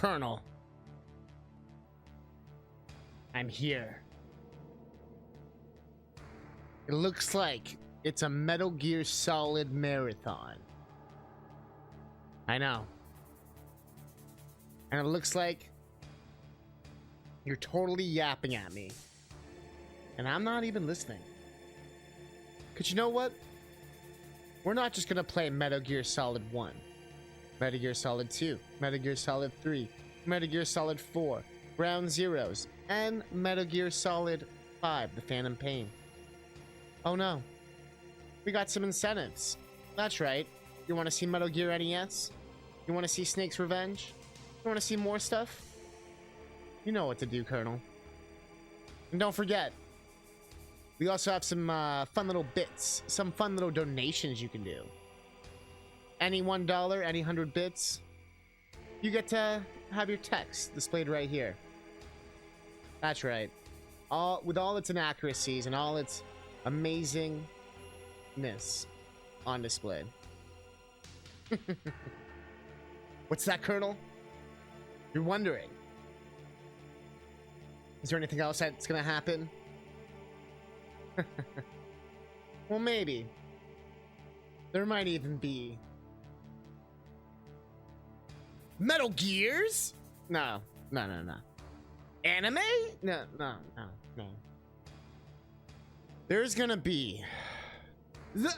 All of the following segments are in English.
Colonel. I'm here. It looks like it's a Metal Gear Solid marathon. I know. And it looks like you're totally yapping at me. And I'm not even listening. Because you know what? We're not just going to play Metal Gear Solid 1. Metal Gear Solid 2. Metal Gear Solid 3. Metal Gear Solid 4. Ground Zeroes. And Metal Gear Solid 5. The Phantom Pain. Oh no. We got some incentives. That's right. You want to see Metal Gear NES? You want to see Snake's Revenge? You want to see more stuff? You know what to do, Colonel. And don't forget, we also have some fun little bits. Some fun little donations you can do. Any $1, any 100 bits, you get to have your text displayed right here. That's right. With all its inaccuracies and all its amazingness on display. What's that, Colonel? You're wondering. Is there anything else that's gonna happen? Well, maybe. There might even be Metal Gears? No. Anime? No. There's gonna be the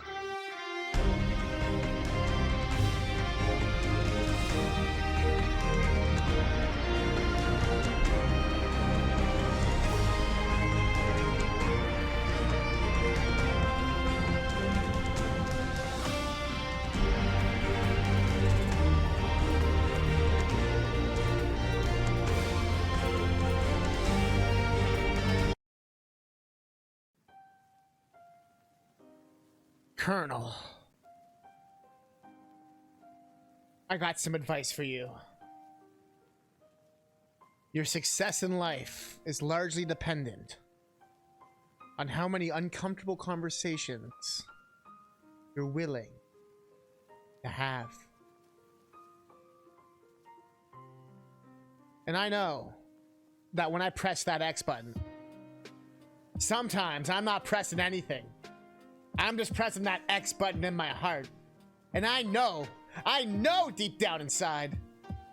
Colonel. I got some advice for you. Your success in life is largely dependent on how many uncomfortable conversations you're willing to have. And I know that when I press that X button, sometimes I'm not pressing anything. I'm just pressing that X button in my heart. And I know deep down inside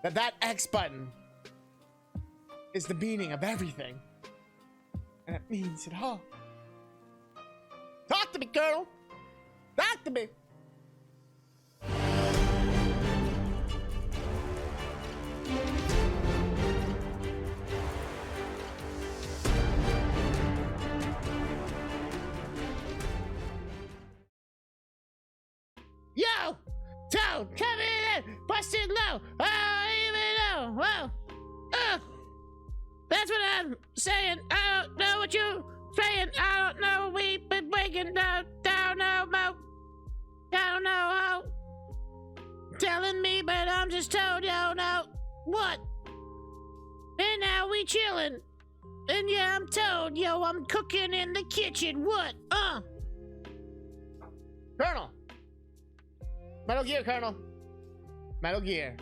that that X button is the meaning of everything. And it means it all. Talk to me, Colonel. Talk to me. Yo! Toad, come in! Busted low! Oh, even low! Whoa! That's what I'm saying. I don't know what you're saying. I don't know. We've been breaking down no more. I don't know how. Telling me, but I'm just told you know what. And now we chilling. And yeah, I'm told, yo, I'm cooking in the kitchen. What? Colonel. Metal Gear, Colonel. Metal Gear.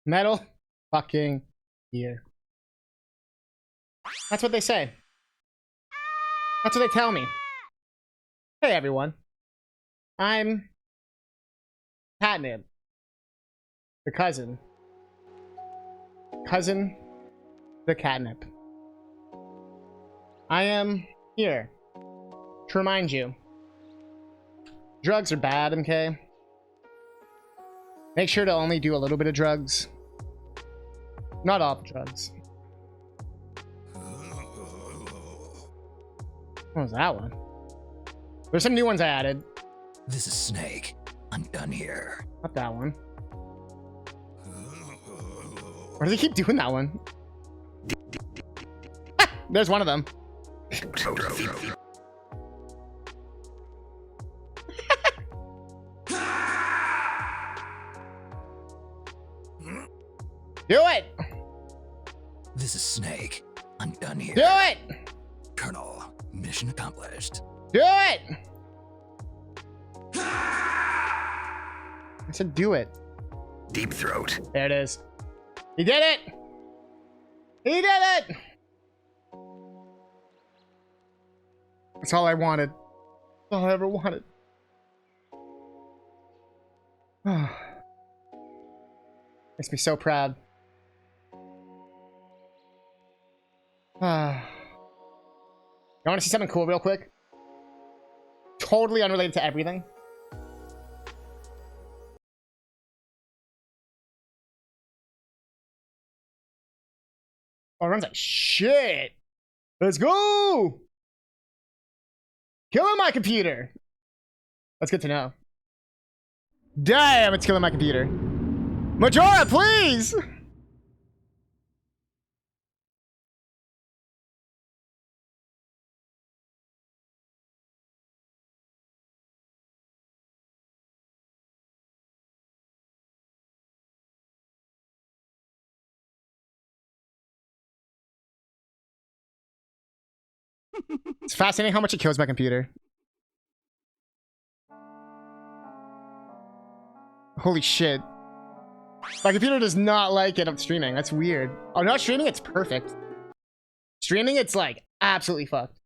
Metal fucking Gear. That's what they say. That's what they tell me. Hey, everyone. I'm Catnip. The cousin. Cousin the Catnip. I am here to remind you, drugs are bad, okay? Make sure to only do a little bit of drugs. Not all the drugs. What was that one? There's some new ones I added. This is Snake. I'm done here. Not that one. Why do they keep doing that one? Ah, there's one of them. Do it! This is Snake. I'm done here. Do it! Colonel, mission accomplished. Do it! said do it. Deep throat. There it is. He did it! He did it! That's all I wanted. That's all I ever wanted. Makes me so proud. You want to see something cool real quick? Totally unrelated to everything. Oh, it runs like shit. Let's go. Killing my computer. That's good to know. Damn, it's killing my computer. Majora, please. It's fascinating how much it kills my computer. Holy shit. My computer does not like it. I'm streaming. That's weird. Oh, not streaming, it's perfect. Streaming, it's like absolutely fucked.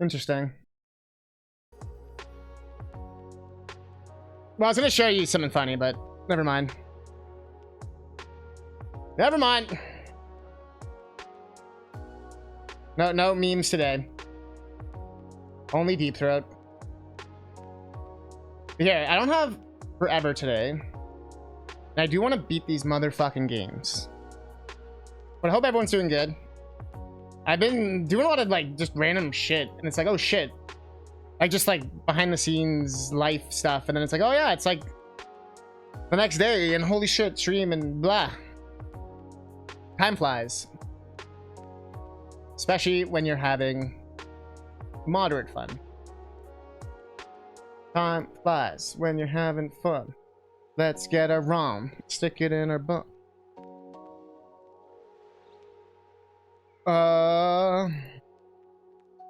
Interesting. Well, I was gonna show you something funny, but never mind. Never mind. No memes today. Only Deep Throat. Here, I don't have forever today. And I do want to beat these motherfucking games. But I hope everyone's doing good. I've been doing a lot of like just random shit. And it's like, oh shit. Like just like behind the scenes life stuff. And then it's like, oh yeah, it's like the next day and holy shit, stream and blah. Time flies. Especially when you're having moderate fun. Time flies when you're having fun. Let's get a ROM. Stick it in our butt.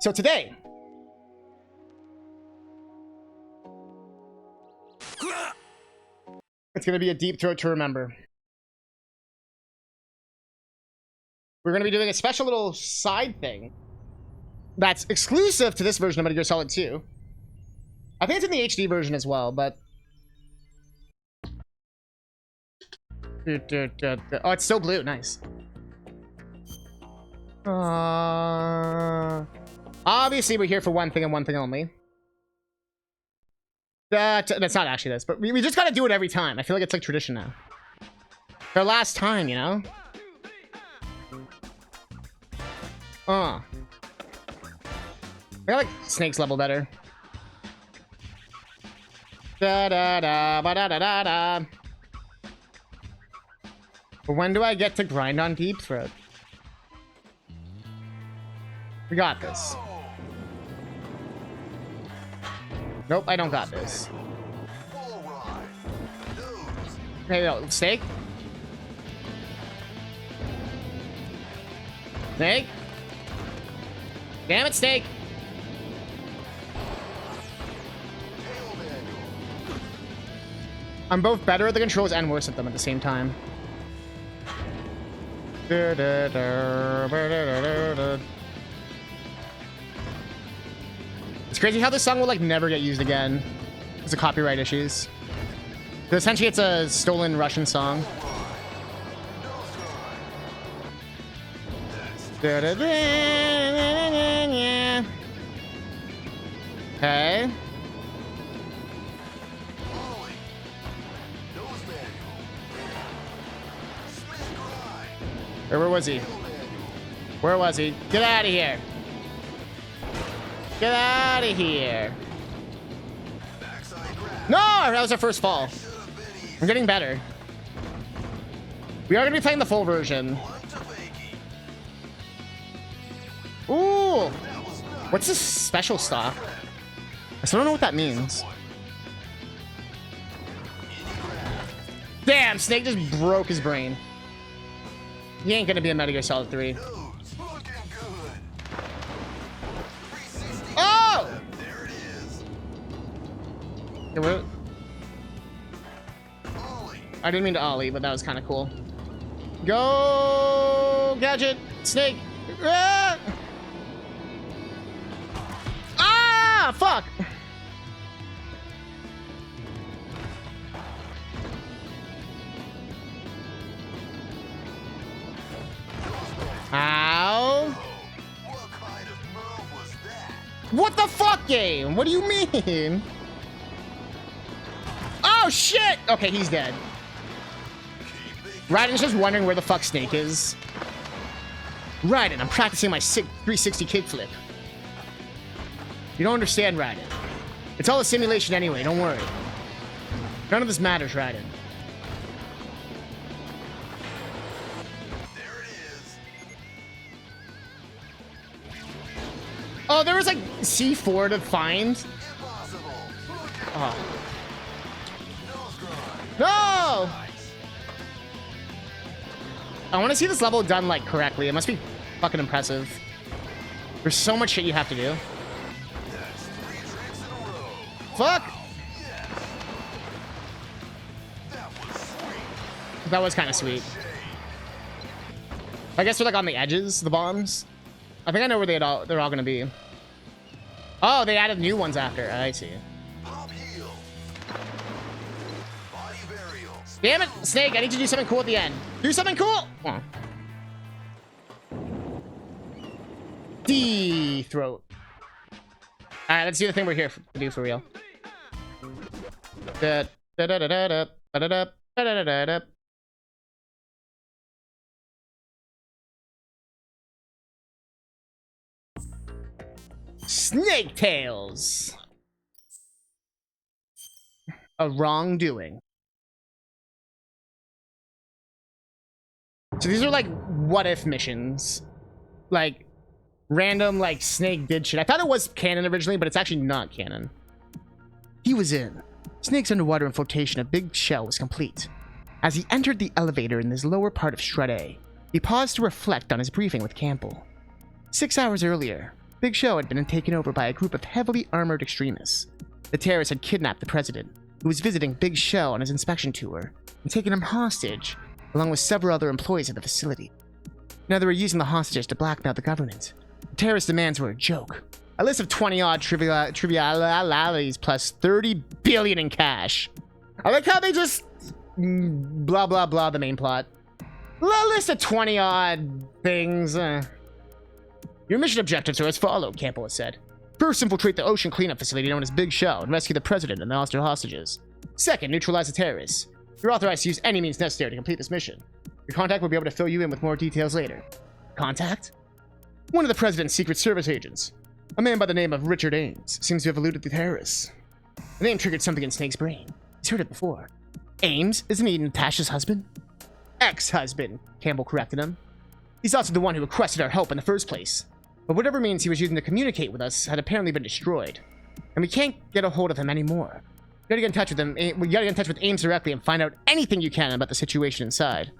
So today. It's gonna be a deep throat to remember. We're going to be doing a special little side thing that's exclusive to this version of Metal Gear Solid 2. I think it's in the HD version as well, but... Oh, it's still blue. Nice. Obviously, we're here for one thing and one thing only. That's not actually this, but we just got to do it every time. I feel like it's like tradition now. Our last time, you know? I like Snake's level better. Da da da ba da da da da. But when do I get to grind on Deep Throat? We got this. Nope, I don't got this. Hey, yo, Snake? Snake? Damn it, Snake! I'm both better at the controls and worse at them at the same time. It's crazy how this song will like never get used again because of copyright issues. So essentially, it's a stolen Russian song. Okay. Where was he? Where was he? Get out of here. Get out of here. No, that was our first fall. I'm getting better. We are going to be playing the full version. Ooh. What's this special stock? I still don't know what that means. Damn, Snake just broke his brain. He ain't gonna be a Metal Gear Solid 3. Oh! I didn't mean to ollie, but that was kind of cool. Go! Gadget! Snake! Ah! Ah! Fuck! Ow! What kind of move was that? What the fuck, game? What do you mean? Oh, shit! Okay, he's dead. Raiden's just wondering where the fuck Snake is. Raiden, I'm practicing my 360 kickflip. You don't understand, Raiden. It's all a simulation anyway, don't worry. None of this matters, Raiden. There it is. Oh, there was like C4 to find. Impossible. Oh. Nose grind. No! Nice. I want to see this level done like correctly. It must be fucking impressive. There's so much shit you have to do. That's 3 tricks in a row. Fuck! Yes. That was sweet. That was kind of sweet. I guess they're like on the edges, the bombs. I think I know where they're all gonna be. Oh, they added new ones after. I see. Pop heal. Body burial. Damn it, Snake! I need to do something cool at the end. Do something cool. Oh. D throat. All right, let's do the thing we're here to do for real. Da, da, da, da, da, da, da, da, da, da, da, da. Snake Tails. A wrongdoing. So these are like what if missions. Like random like Snake did shit. I thought it was canon originally, but it's actually not canon. He was in. Snake's underwater infiltration of Big Shell was complete. As he entered the elevator in his lower part of Shred A, he paused to reflect on his briefing with Campbell. 6 hours earlier, Big Show had been taken over by a group of heavily armored extremists. The terrorists had kidnapped the president, who was visiting Big Show on his inspection tour, and taken him hostage, along with several other employees of the facility. Now they were using the hostages to blackmail the government. The terrorist demands were a joke. A list of 20-odd trivialities plus 30 billion in cash. I like how they just blah blah blah the main plot. A list of 20-odd things. Your mission objectives are as followed, Campbell has said. First, infiltrate the ocean cleanup facility known as Big Shell and rescue the president and the hostile hostages. Second, neutralize the terrorists. You're authorized to use any means necessary to complete this mission. Your contact will be able to fill you in with more details later. Contact? One of the president's Secret Service agents. A man by the name of Richard Ames seems to have eluded the terrorists. The name triggered something in Snake's brain. He's heard it before. Ames? Isn't he Natasha's husband? Ex-husband, Campbell corrected him. He's also the one who requested our help in the first place. But whatever means he was using to communicate with us had apparently been destroyed. And we can't get a hold of him anymore. You gotta get in touch with him. We gotta get in touch with Ames directly and find out anything you can about the situation inside.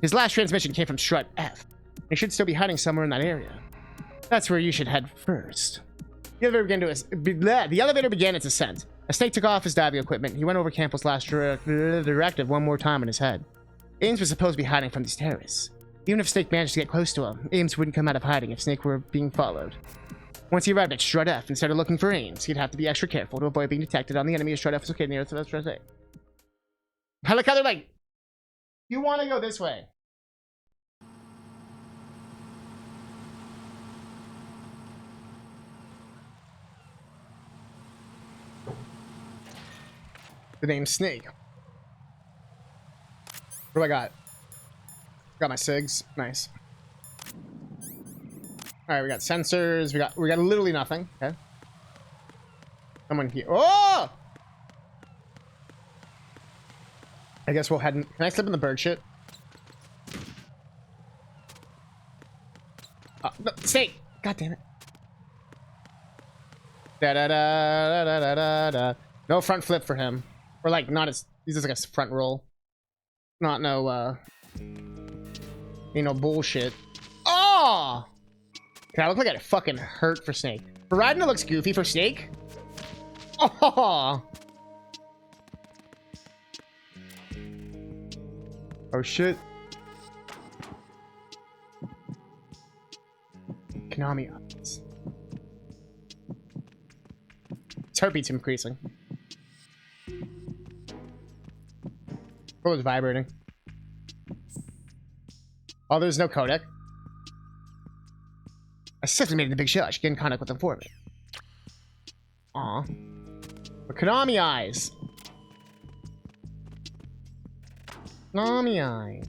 His last transmission came from Strut F. He should still be hiding somewhere in that area. That's where you should head first. The elevator began its ascent. As Snake took off his diving equipment, he went over Campbell's last directive one more time in his head. Ames was supposed to be hiding from these terrorists. Even if Snake managed to get close to him, Ames wouldn't come out of hiding if Snake were being followed. Once he arrived at Strut F and started looking for Ames, he'd have to be extra careful to avoid being detected on the enemy as Strut F was located near Strut A. I like how they're like, you want to go this way. The name's Snake. What do I got? Got my SIGs. Nice. All right, we got sensors. We got literally nothing. Okay. Someone here. Oh! I guess we'll head in. Can I slip in the bird shit? No, Snake! God damn it. Da da da da da da da. No front flip for him. Or like not as he's just like a front roll. Not no you know, bullshit. Oh! Okay, I look like I fucking hurt for Snake. For Raiden, it looks goofy. For Snake? Oh! Oh shit. Konami eyes. His heartbeat's increasing. Oh, it's vibrating. Oh, there's no codec. I successfully made it a big show. I should get in contact with them for me. Aw. But Konami eyes. Konami eyes.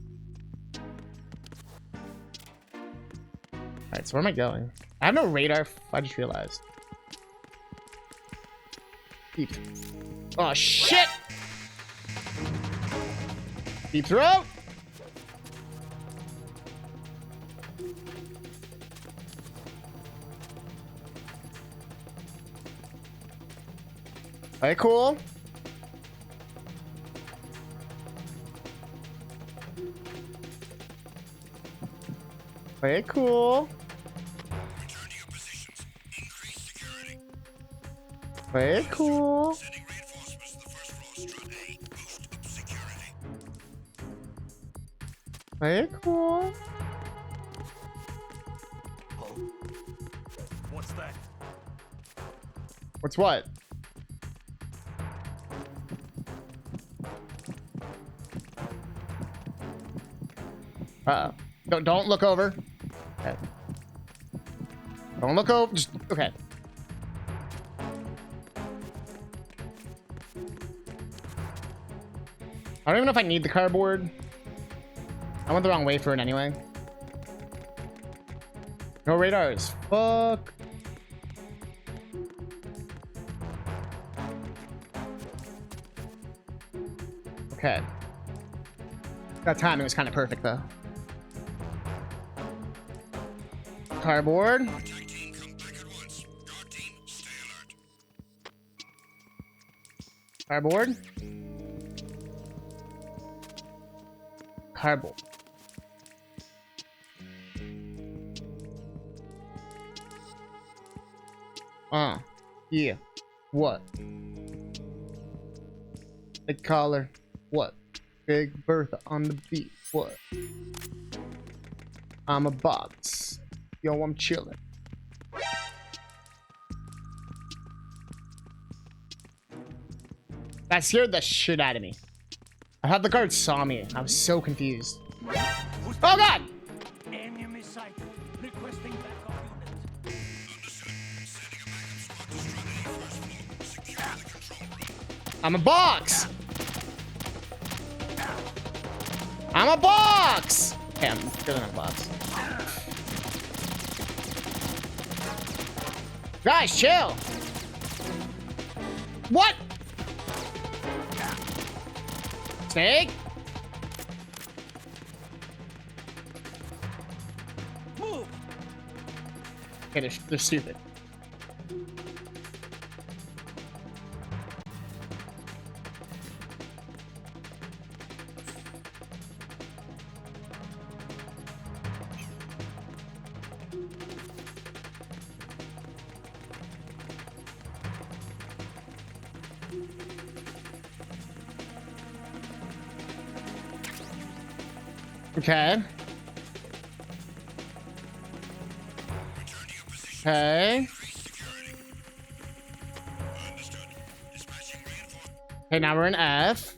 Alright, so where am I going? I have no radar. I just realized. Deep. Oh, shit! Deep throat! Very cool. Very cool. Return to your positions. Increase security. Very cool. Sending reinforcements to the first floor, strut A. Boost security. Very cool. Oh. What's that? What's what? Uh-oh. Don't look over. Okay. Don't look over. Just okay. I don't even know if I need the cardboard. I went the wrong way for it anyway. No radars. Fuck. Okay. That timing was kind of perfect though. Cardboard. Attack team, come back at once. Guard team, stay alert. Cardboard. Cardboard. Yeah. What? Big collar. What? Big Bertha on the beat. What? I'm a box. Yo, I'm chilling. That scared the shit out of me. I thought the guard saw me. I was so confused. Oh god! Enemy sighted. Requesting backup unit. Understood. Sending a backup squad to strut A first floor. Secure the control room. I'm a box! I'm a box! Okay, I'm still in a box. Guys, chill! What? Snake? Move. Okay, they're stupid. Okay. Return to your positions. Okay. Increase security. Understood. Dispatching reinforcements. Okay, now we're in F.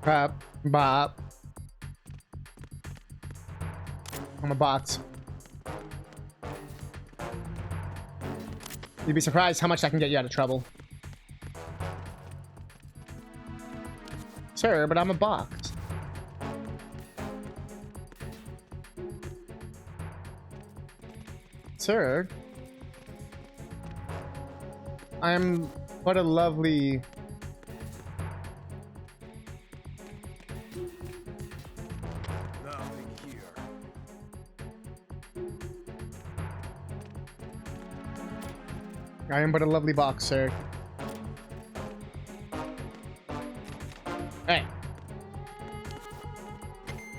Crap. Bop. I'm a box. You'd be surprised how much that can get you out of trouble. Sir, but I'm a box. Sir, I am what a lovely... Nothing here. I am but a lovely box, sir. Hey.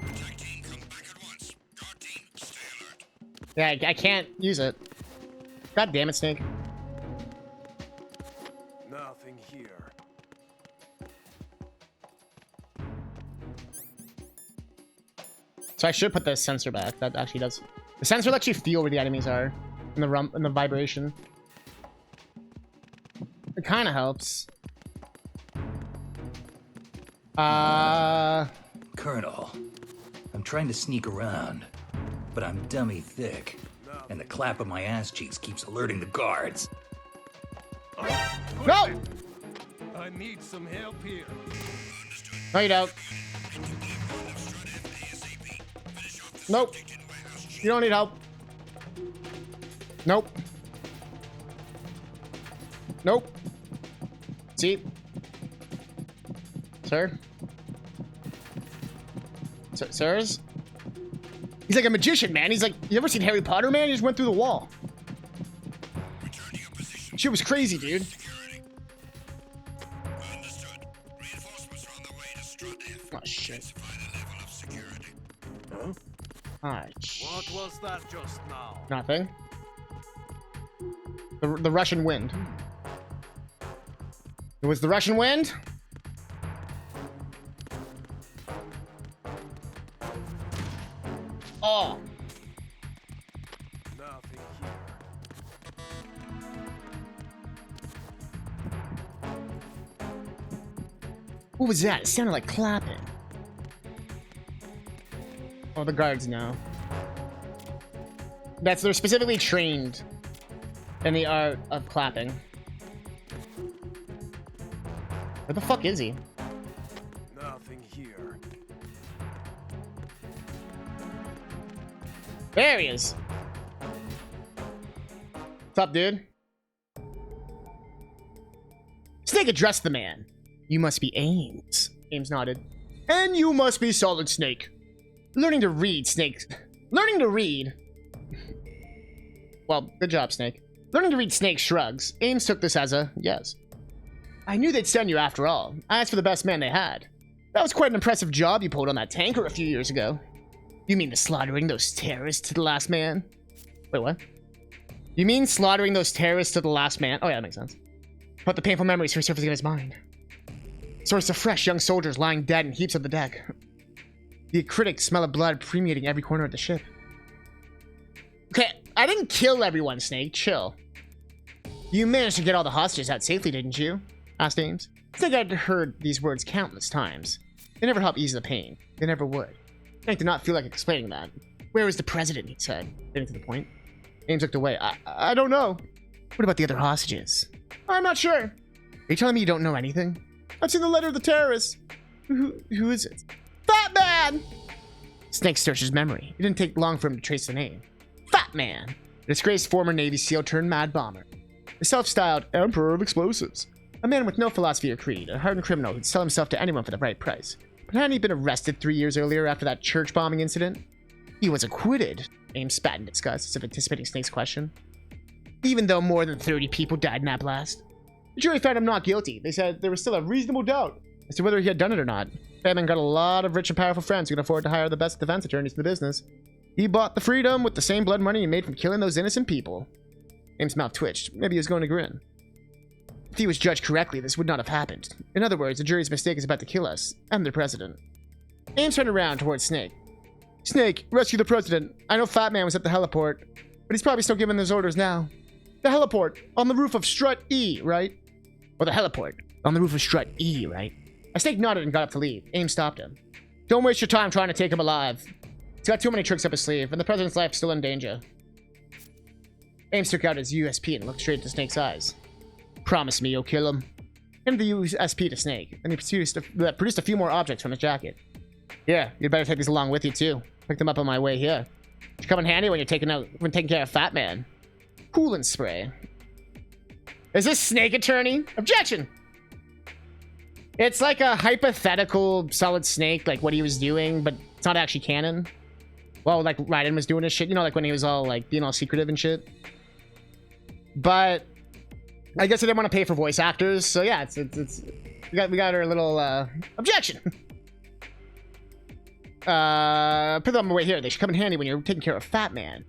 Attack team, come back at once. Guard team, stay alert. Yeah, I can't use it. God damn it, Snake. Nothing here. So I should put the sensor back. That actually does. The sensor will actually feel where the enemies are in the rump and the vibration. It kind of helps. Colonel, I'm trying to sneak around, but I'm dummy thick, and the clap of my ass cheeks keeps alerting the guards. No! I need some help here. No, you don't. Nope. You don't need help. Nope. Nope. See? Sir? Sirs? He's like a magician, man. He's like, you ever seen Harry Potter, man? He just went through the wall. Returning your position. Shit was crazy, dude. Security. Understood. Reinforcements are on the way to Strut F. Oh, shit. Specify the level of security. Alright. What was that just now? Nothing. The Russian wind. It was the Russian wind? Oh. Nothing here. What was that? It sounded like clapping. Oh, the guards know. They're specifically trained in the art of clapping. Where the fuck is he? Nothing here. There he is. What's up, dude? Snake addressed the man. You must be Ames. Ames nodded. And you must be Solid Snake. Learning to read, Snake. Learning to read. Well, good job, Snake. Learning to read Snake shrugs. Ames took this as a yes. I knew they'd send you after all. I asked for the best man they had. That was quite an impressive job you pulled on that tanker a few years ago. You mean the slaughtering those terrorists to the last man? Wait, what? You mean slaughtering those terrorists to the last man? Oh yeah, that makes sense. But the painful memories resurfacing in his mind. Sorts of fresh young soldiers lying dead in heaps on the deck. The acritic smell of blood permeating every corner of the ship. Okay, I didn't kill everyone, Snake. Chill. You managed to get all the hostages out safely, didn't you? Asked Ames. Snake had heard these words countless times. They never helped ease the pain. They never would. Snake did not feel like explaining that. Where is the president, he said, getting to the point. Ames looked away. I don't know. What about the other hostages? I'm not sure. Are you telling me you don't know anything? I've seen the letter of the terrorists. Who is it? Fat Man! Snake searched his memory. It didn't take long for him to trace the name. Fat Man! A disgraced former Navy SEAL turned mad bomber. The self-styled Emperor of Explosives. A man with no philosophy or creed. A hardened criminal who'd sell himself to anyone for the right price. But hadn't he been arrested 3 years earlier after that church bombing incident? He was acquitted. Ames spat in disgust, as if anticipating Snake's question. Even though more than 30 people died in that blast. The jury found him not guilty. They said there was still a reasonable doubt as to whether he had done it or not. Batman got a lot of rich and powerful friends who could afford to hire the best defense attorneys in the business. He bought the freedom with the same blood money he made from killing those innocent people. Ames' mouth twitched. Maybe he was going to grin. If he was judged correctly, this would not have happened. In other words, the jury's mistake is about to kill us, and the president. Ames turned around towards Snake. Snake, rescue the president. I know Fat Man was at the heliport, but he's probably still giving those orders now. The heliport, on the roof of Strut E, right? Or the heliport, on the roof of Strut E, right? Snake nodded and got up to leave. Ames stopped him. Don't waste your time trying to take him alive. He's got too many tricks up his sleeve, and the president's life is still in danger. Ames took out his USP and looked straight into Snake's eyes. Promise me you'll kill him. Handed the USP to Snake, and he produced a few more objects from his jacket. Yeah, you'd better take these along with you too. Picked them up on my way here. Should come in handy when you're taking care of Fat Man. Coolant spray. Is this Snake attorney? Objection! It's like a hypothetical Solid Snake, like what he was doing, but it's not actually canon. Well, like Raiden was doing his shit, you know, like when he was all like being all secretive and shit. But I guess I didn't want to pay for voice actors, so yeah, we got our little objection. Put them on my way here. They should come in handy when you're taking care of Fat Man.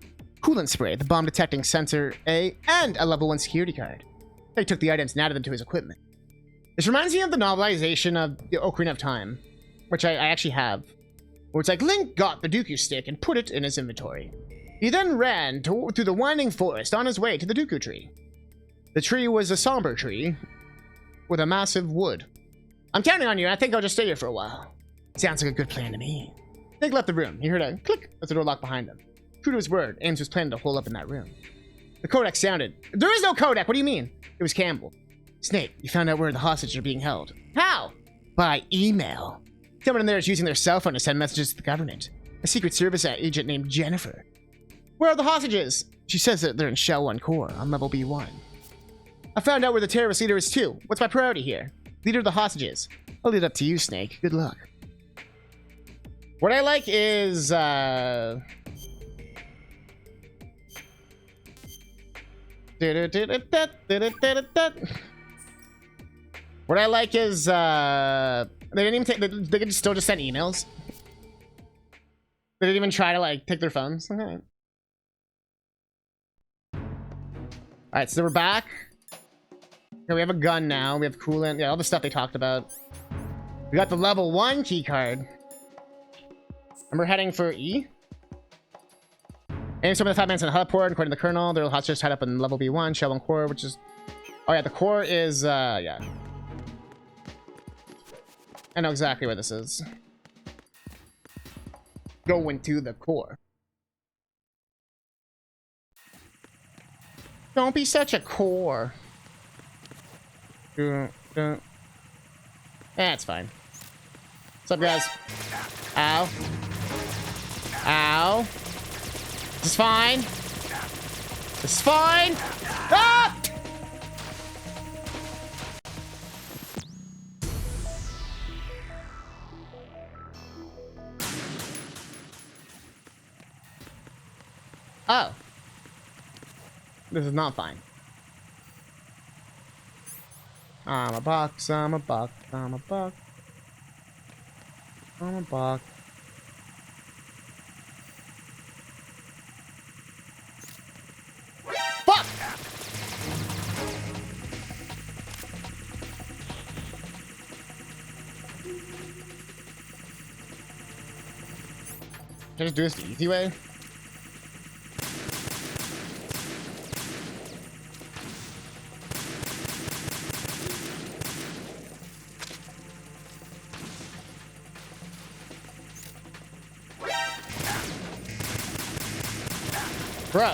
coolant spray, the bomb detecting sensor A, and a level 1 security card. He took the items and added them to his equipment. This reminds me of the novelization of the Ocarina of Time, which I actually have, where it's like Link got the Dooku stick and put it in his inventory. He then ran through the winding forest on his way to the Dooku tree. The tree was a somber tree with a massive wood. I'm counting on you. I think I'll just stay here for a while. Sounds like a good plan to me. Link left the room. He heard a click as the door locked behind him. True to his word, Ames was planning to hole up in that room. The codec sounded. There is no codec. What do you mean? It was Campbell. Snake, you found out where the hostages are being held. How? By email. Someone in there is using their cell phone to send messages to the government. A Secret Service agent named Jennifer. Where are the hostages? She says that they're in Shell 1 Core on level B1. I found out where the terrorist leader is too. What's my priority here? Leader of the hostages. I'll leave it up to you, Snake. Good luck. What I like is, what I like is, they didn't even take, they could still just send emails. They didn't even try to, like, take their phones. Okay. Alright, so we're back. Okay, we have a gun now. We have coolant. Yeah, all the stuff they talked about. We got the level 1 key card. And we're heading for E. And some of the 5 minutes in the heliport, according to the colonel, they're hostages tied up in level B1, Shell 1 Core, which is... Oh yeah, the core is, yeah. I know exactly where this is. Going to the core. Don't be such a core. That's fine. What's up, guys? Ow. Ow. This is fine. This is fine. Ah! Oh. This is not fine. I'm a box, I'm a box, I'm a box. I'm a box. Fuck! Can I just do this the easy way? Bro.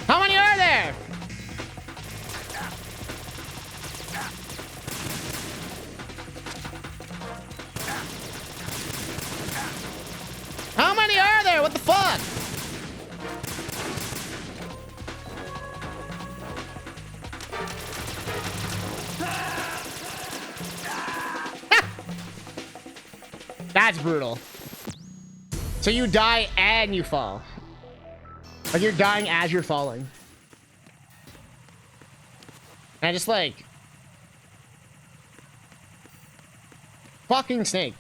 How many are there? How many are there? What the fuck? That's brutal. So you die and you fall. Like you're dying as you're falling. And I just like... Fucking Snake.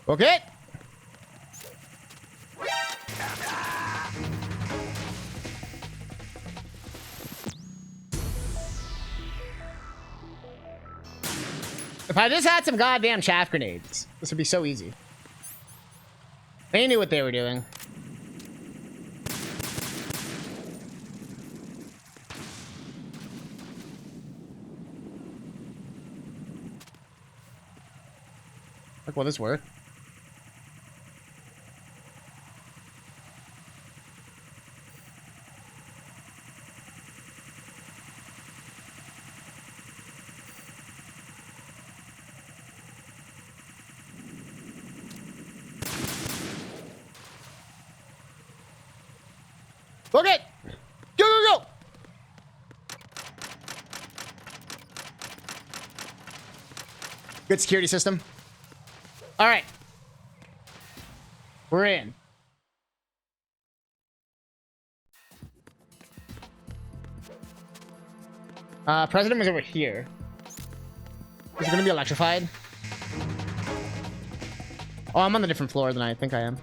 Okay. If I just had some goddamn chaff grenades, this would be so easy. They knew what they were doing. Like, will this work? Book it! Go, go, go! Good security system. All right. We're in. President was over here. Is it gonna be electrified? Oh, I'm on a different floor than I think I am.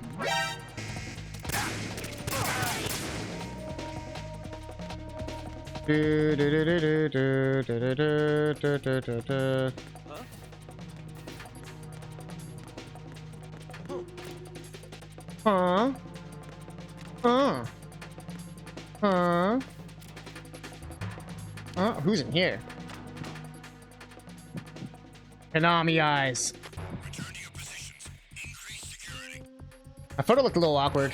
Huh? Huh? Huh? Who's in here? Konami eyes. Return to your positions. Increase security. My photo looked a little awkward.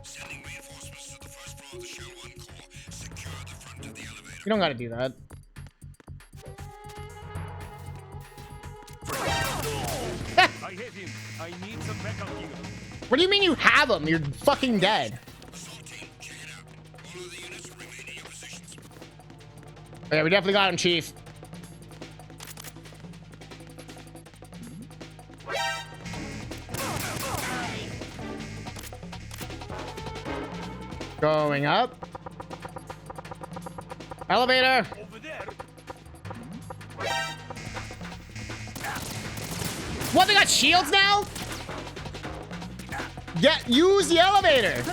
Sending reinforcements to the first floor of the Shell 1 core. Secure the front of the elevator. You don't gotta do that. I hit him. I need some backup gear. What do you mean you have him? You're fucking dead. Assault team, check it out. Follow the units and remain in your positions. Oh, yeah, we definitely got him, Chief. Going up. Elevator. Over there. What, they got shields now? Yeah, use the elevator.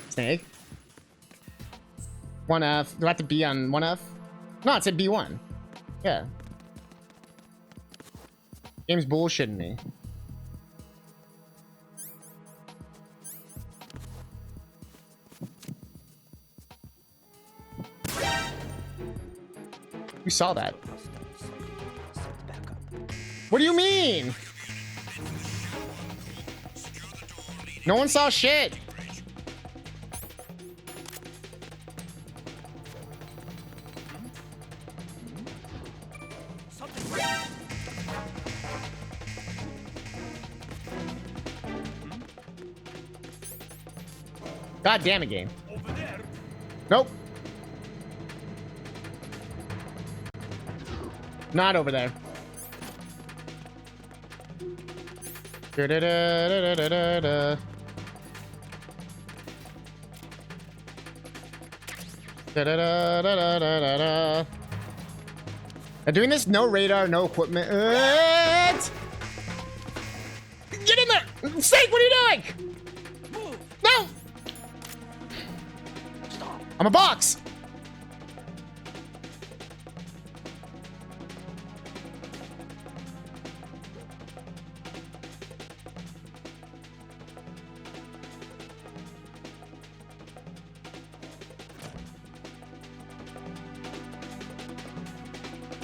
Snake. 1F. Do I have to be on 1F? No, it said B1. Yeah. Game's bullshitting me. We saw that. What do you mean? No one saw shit. God damn it, game. Over there. Nope. Not over there. Da-da-da-da-da-da-da. Da-da-da-da-da-da-da. I'm doing this, no radar, no equipment. Get in there! Snake, what are you doing? Move. No! Stop. I'm a box!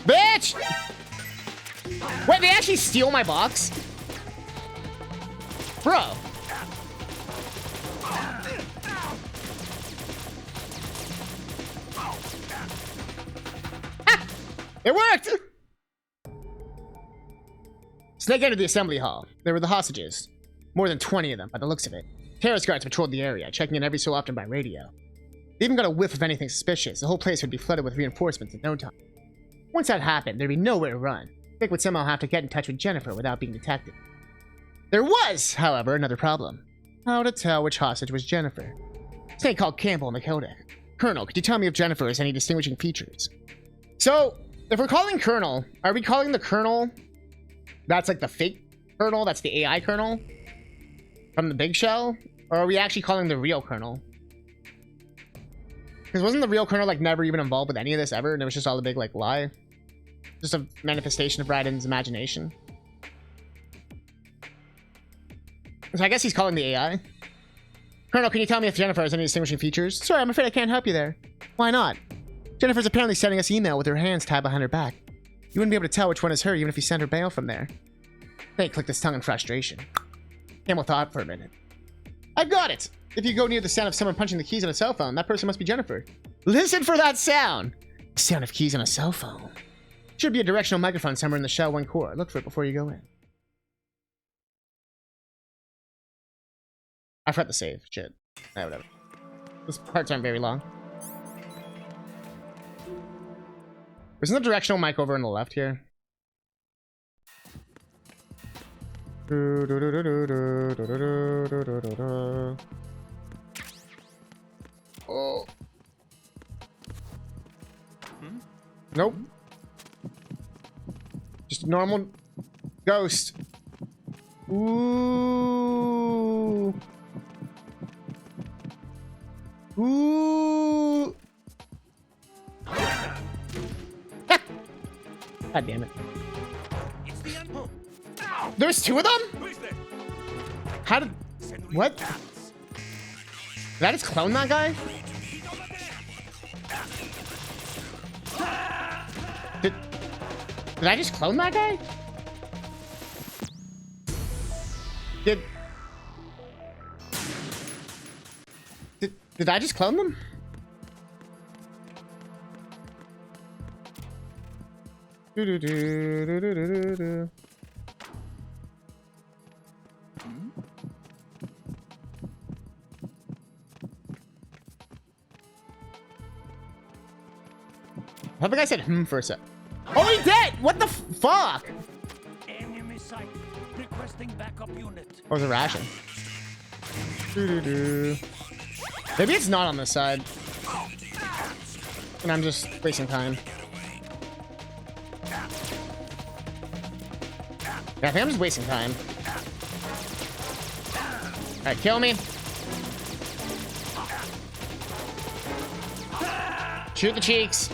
Bitch! Wait, they actually steal my box? Bro. Ah! It worked! Snake entered the assembly hall. There were the hostages. More than 20 of them, by the looks of it. Terrorist guards patrolled the area, checking in every so often by radio. They even got a whiff of anything suspicious. The whole place would be flooded with reinforcements in no time. Once that happened, there'd be nowhere to run. Snake would somehow have to get in touch with Jennifer without being detected. There was, however, another problem. How to tell which hostage was Jennifer. Snake called Campbell in the codec. Colonel, could you tell me if Jennifer has any distinguishing features? So, if we're calling Colonel, are we calling the Colonel that's like the fake Colonel, that's the AI Colonel from the Big Shell? Or are we actually calling the real Colonel? Because wasn't the real Colonel like never even involved with any of this ever, and it was just all a big like lie? Just a manifestation of Raiden's imagination. So I guess he's calling the AI. Colonel, can you tell me if Jennifer has any distinguishing features? Sorry, I'm afraid I can't help you there. Why not? Jennifer's apparently sending us email with her hands tied behind her back. You wouldn't be able to tell which one is her even if you sent her bail from there. Snake clicked his tongue in frustration. Campbell thought for a minute. I've got it! If you go near the sound of someone punching the keys on a cell phone, that person must be Jennifer. Listen for that sound! The sound of keys on a cell phone. Should be a directional microphone somewhere in the shell 1 core. Look for it before you go in. I forgot to save. Shit. Nah, whatever. Those parts aren't very long. Isn't the directional mic over on the left here? Oh. Nope. Just a normal ghost. Ooh. Ooh. God damn it. It's the end. There's 2 of them? Who is that? How did... What? Did I just clone that guy? Did I just clone that guy? Did I just clone them? Do-do-do-do-do-do-do. I think I said for a sec. Oh, he did! What the fuck? Enemy sight. Requesting backup unit. Oh, it was a ration. Doo-doo-doo. Maybe it's not on this side. And I'm just wasting time. Yeah, I think I'm just wasting time. Alright, kill me. Shoot the cheeks.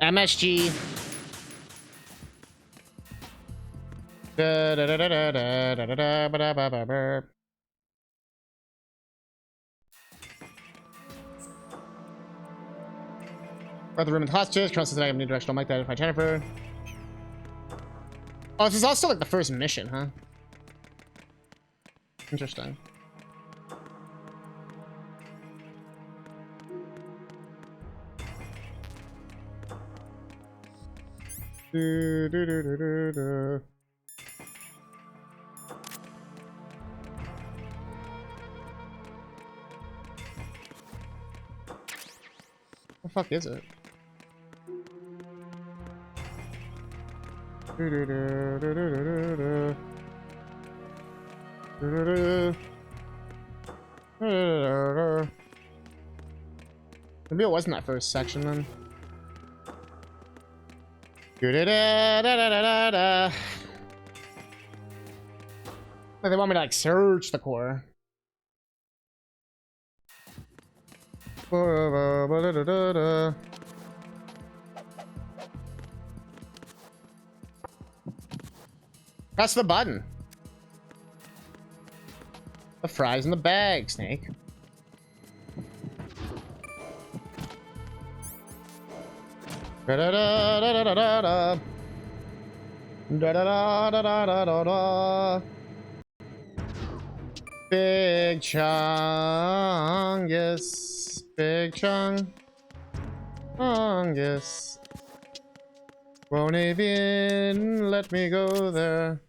MSG. Da, da, da, da, da, da, da, da, ba, da, ba, ba, ba. Got the room with hostages. Colonel says that I have a new directional mic to identify Jennifer. Oh, this is also like the first mission, huh? Interesting. Do, do, do, do, do, do. What the fuck is it? Do, do, do, do, do, do, do. Do, do, do. Do, do, do. Maybe it wasn't that first section then. Da, da, da, da, da, da. Like they want me to like search the core. Press the button. The fries in the bag, Snake. Da da da da da da da. Da da da da da da da da. Big Chungus. Big Chungus. Won't even let me go there.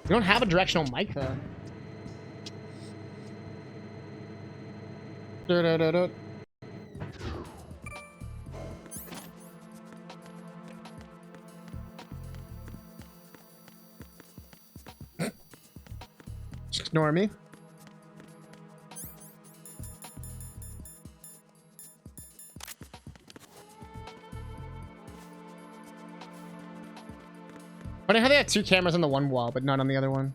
You don't have a directional mic though. Da-da-da-da. Just ignore me. Funny how they have 2 cameras on the one wall, but not on the other one.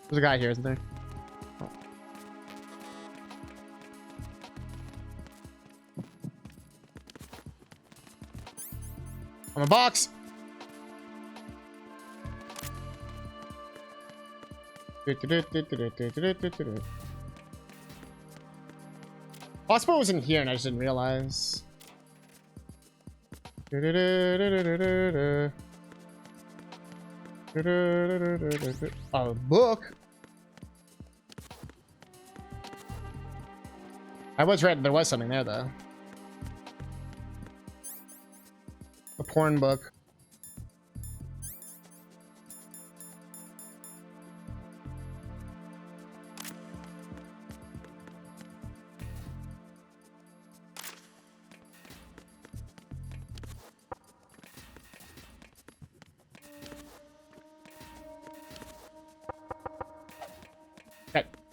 There's a guy here, isn't there? Oh. I'm a box. Possible was in here and I just didn't realize. A book. I was right. There was something there, though. A porn book.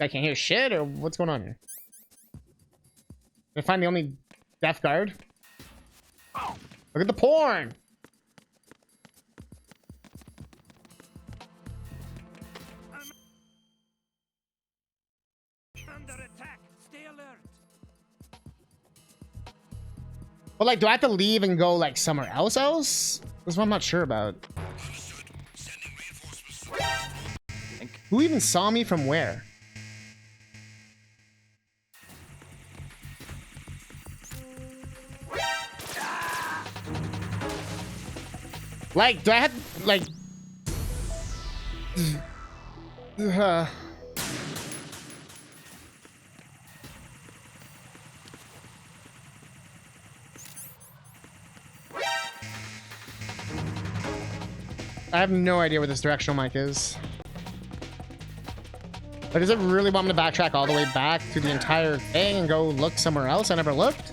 I can't hear shit, or what's going on here? Did I find the only deaf guard? Look at the porn! Under attack. Stay alert. But like, do I have to leave and go like somewhere else? This is what I'm not sure about. Understood. Sending reinforcements. Who even saw me from where? Like, do I have like? I have no idea where this directional mic is. But does it really want me to backtrack all the way back through the entire thing and go look somewhere else I never looked?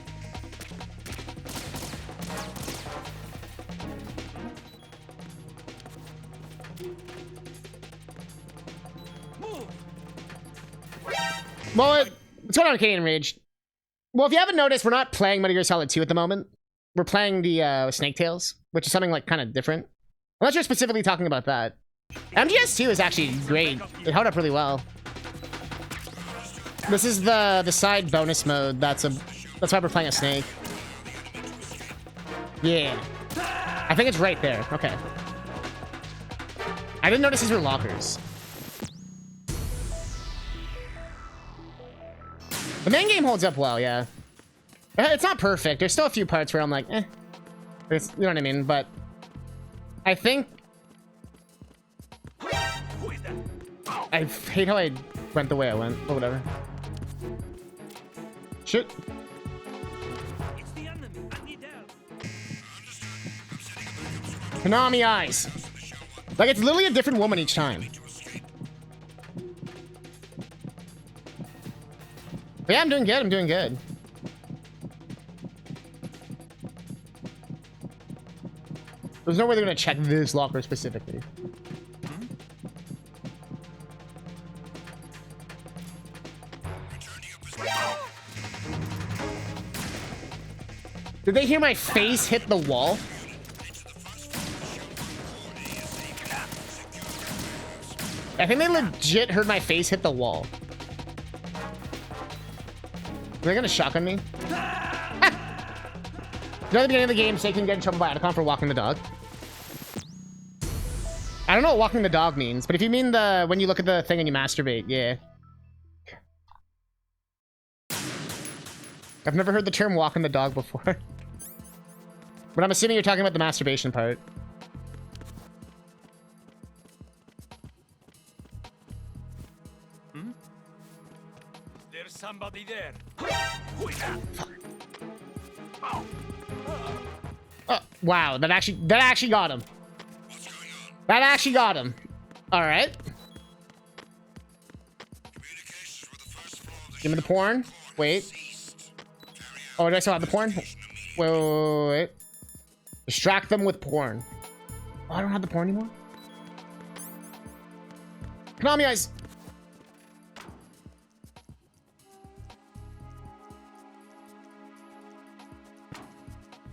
Well, what's going on, Canadian Rage? Well, if you haven't noticed, we're not playing Metal Gear Solid 2 at the moment. We're playing the Snake Tales, which is something like kind of different. Unless you're specifically talking about that. MGS2 is actually great. It held up really well. This is the side bonus mode. That's why we're playing a Snake. Yeah. I think it's right there. Okay. I didn't notice these were lockers. The main game holds up well, yeah. It's not perfect. There's still a few parts where I'm like, eh. It's, you know what I mean? But I think... I hate how I went the way I went, or whatever. Shit. It's the enemy. I need help. Konami eyes. Like, it's literally a different woman each time. But yeah, I'm doing good. I'm doing good. There's no way they're gonna check this locker specifically. Did they hear my face hit the wall? I think they legit heard my face hit the wall. Are they gonna shotgun me? You know, at the beginning of the game, say can get in trouble by Atacon for walking the dog. I don't know what walking the dog means, but if you mean the when you look at the thing and you masturbate, yeah. I've never heard the term walking the dog before. But I'm assuming you're talking about the masturbation part. There's somebody there. Oh, wow, that actually got him. That actually got him. All right. Give me the porn. Wait. Oh, do I still have the porn? Wait. Distract them with porn. Oh, I don't have the porn anymore. Konami eyes.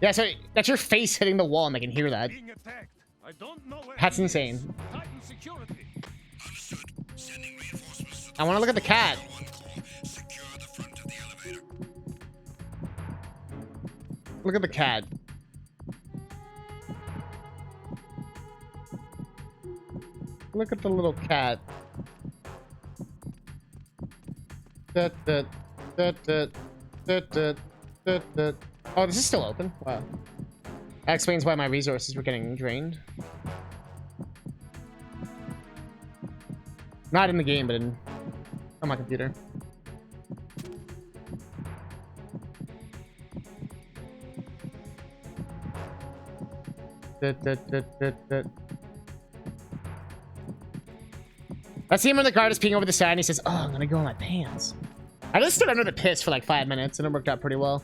Yeah, so that's your face hitting the wall, and I can hear that. Being attacked. I don't know where That's he is. insane. Tighten security. Understood. Sending reinforcements to I want to look at the cat. one call. Secure the front of the elevator. Look at the cat. Look at the little cat. Oh, this is still open. Wow. That explains why my resources were getting drained. Not in the game, but on my computer. I see him when the guard is peeing over the side and he says, oh, I'm gonna go in my pants. I just stood under the piss for like 5 minutes and it worked out pretty well.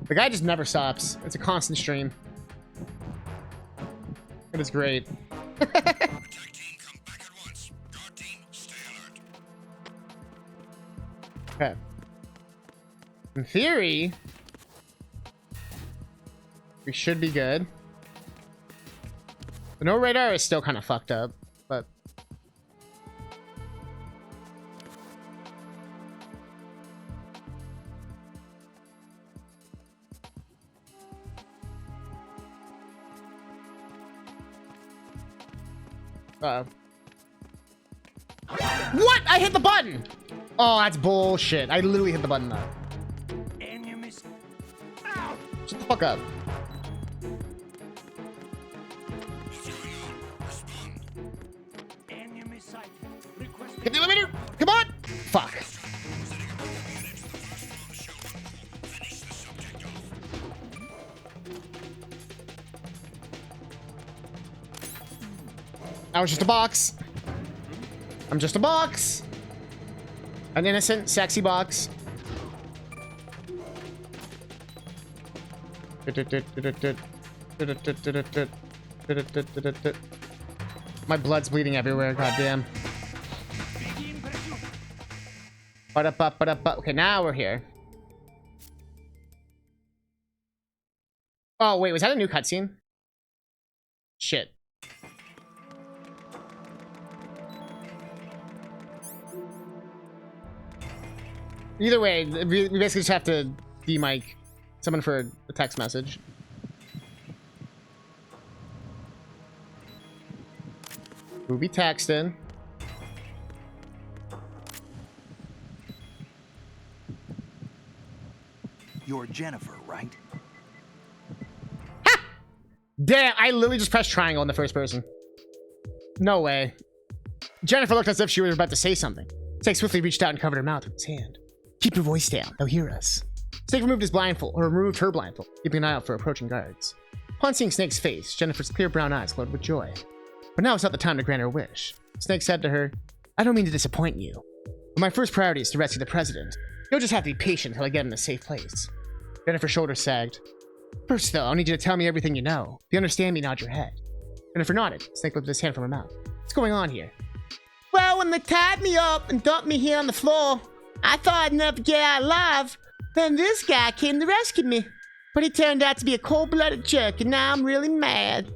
The guy just never stops. It's a constant stream. It is great. Attack team, come back at once. Guard team, stay alert. Okay. In theory, we should be good. The no radar is still kind of fucked up, but what? I hit the button! Oh, that's bullshit. I literally hit the button though. Enemies. Ow! Shut the fuck up. What's going on? Respond. Enemy sight. Request. Get the elevator! Come on! Fuck. Setting up a units to the first floor of the showroom. Finish the subject off. I was just a box. I'm just a box. An innocent, sexy box. My blood's bleeding everywhere, goddamn. Begin pursuit. Ba-da-ba-ba-da-ba. Okay, now we're here. Oh, wait, was that a new cutscene? Shit. Either way, we basically just have to de-mic someone for a text message. We'll be texting. You're Jennifer, right? Damn, I literally just pressed triangle in the first person. No way. Jennifer looked as if she was about to say something. Snake swiftly reached out and covered her mouth with his hand. Keep your voice down. They'll hear us. Snake removed his blindfold, or removed her blindfold, keeping an eye out for approaching guards. Upon seeing Snake's face, Jennifer's clear brown eyes glowed with joy. But now it's not the time to grant her wish. Snake said to her, I don't mean to disappoint you, but my first priority is to rescue the president. You'll just have to be patient until I get him in a safe place. Jennifer's shoulders sagged. First, though, I'll need you to tell me everything you know. If you understand me, nod your head. Jennifer nodded. Snake lifted his hand from her mouth. What's going on here? Well, when they tied me up and dumped me here on the floor, I thought I'd never get out alive. Then this guy came to rescue me. But he turned out to be a cold-blooded jerk, and now I'm really mad.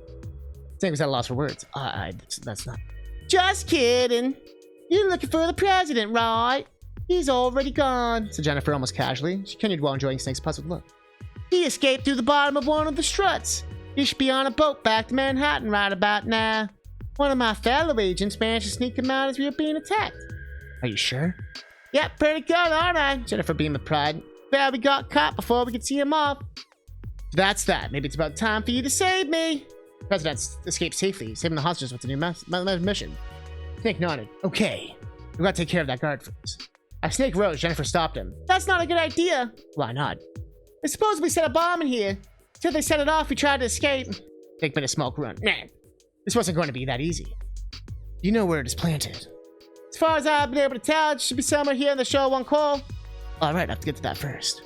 Snake was at a loss for words. That's not... Just kidding. You're looking for the president, right? He's already gone, said Jennifer almost casually. She continued while enjoying Snake's puzzled look. He escaped through the bottom of one of the struts. He should be on a boat back to Manhattan right about now. One of my fellow agents managed to sneak him out as we were being attacked. Are you sure? Yep, pretty good, aren't I? Jennifer beamed with pride. Well, we got caught before we could see him off. That's that. Maybe it's about time for you to save me. The president escaped safely. Saving the hostages with the new mission. Snake nodded. Okay. We gotta take care of that guard first. As Snake rose, Jennifer stopped him. That's not a good idea. Why not? They supposedly set a bomb in here. Till they set it off, we tried to escape. Snake made a small grunt. Nah. This wasn't going to be that easy. You know where it is planted. As far as I've been able to tell, it should be somewhere here in the show one call. Alright, I have to get to that first.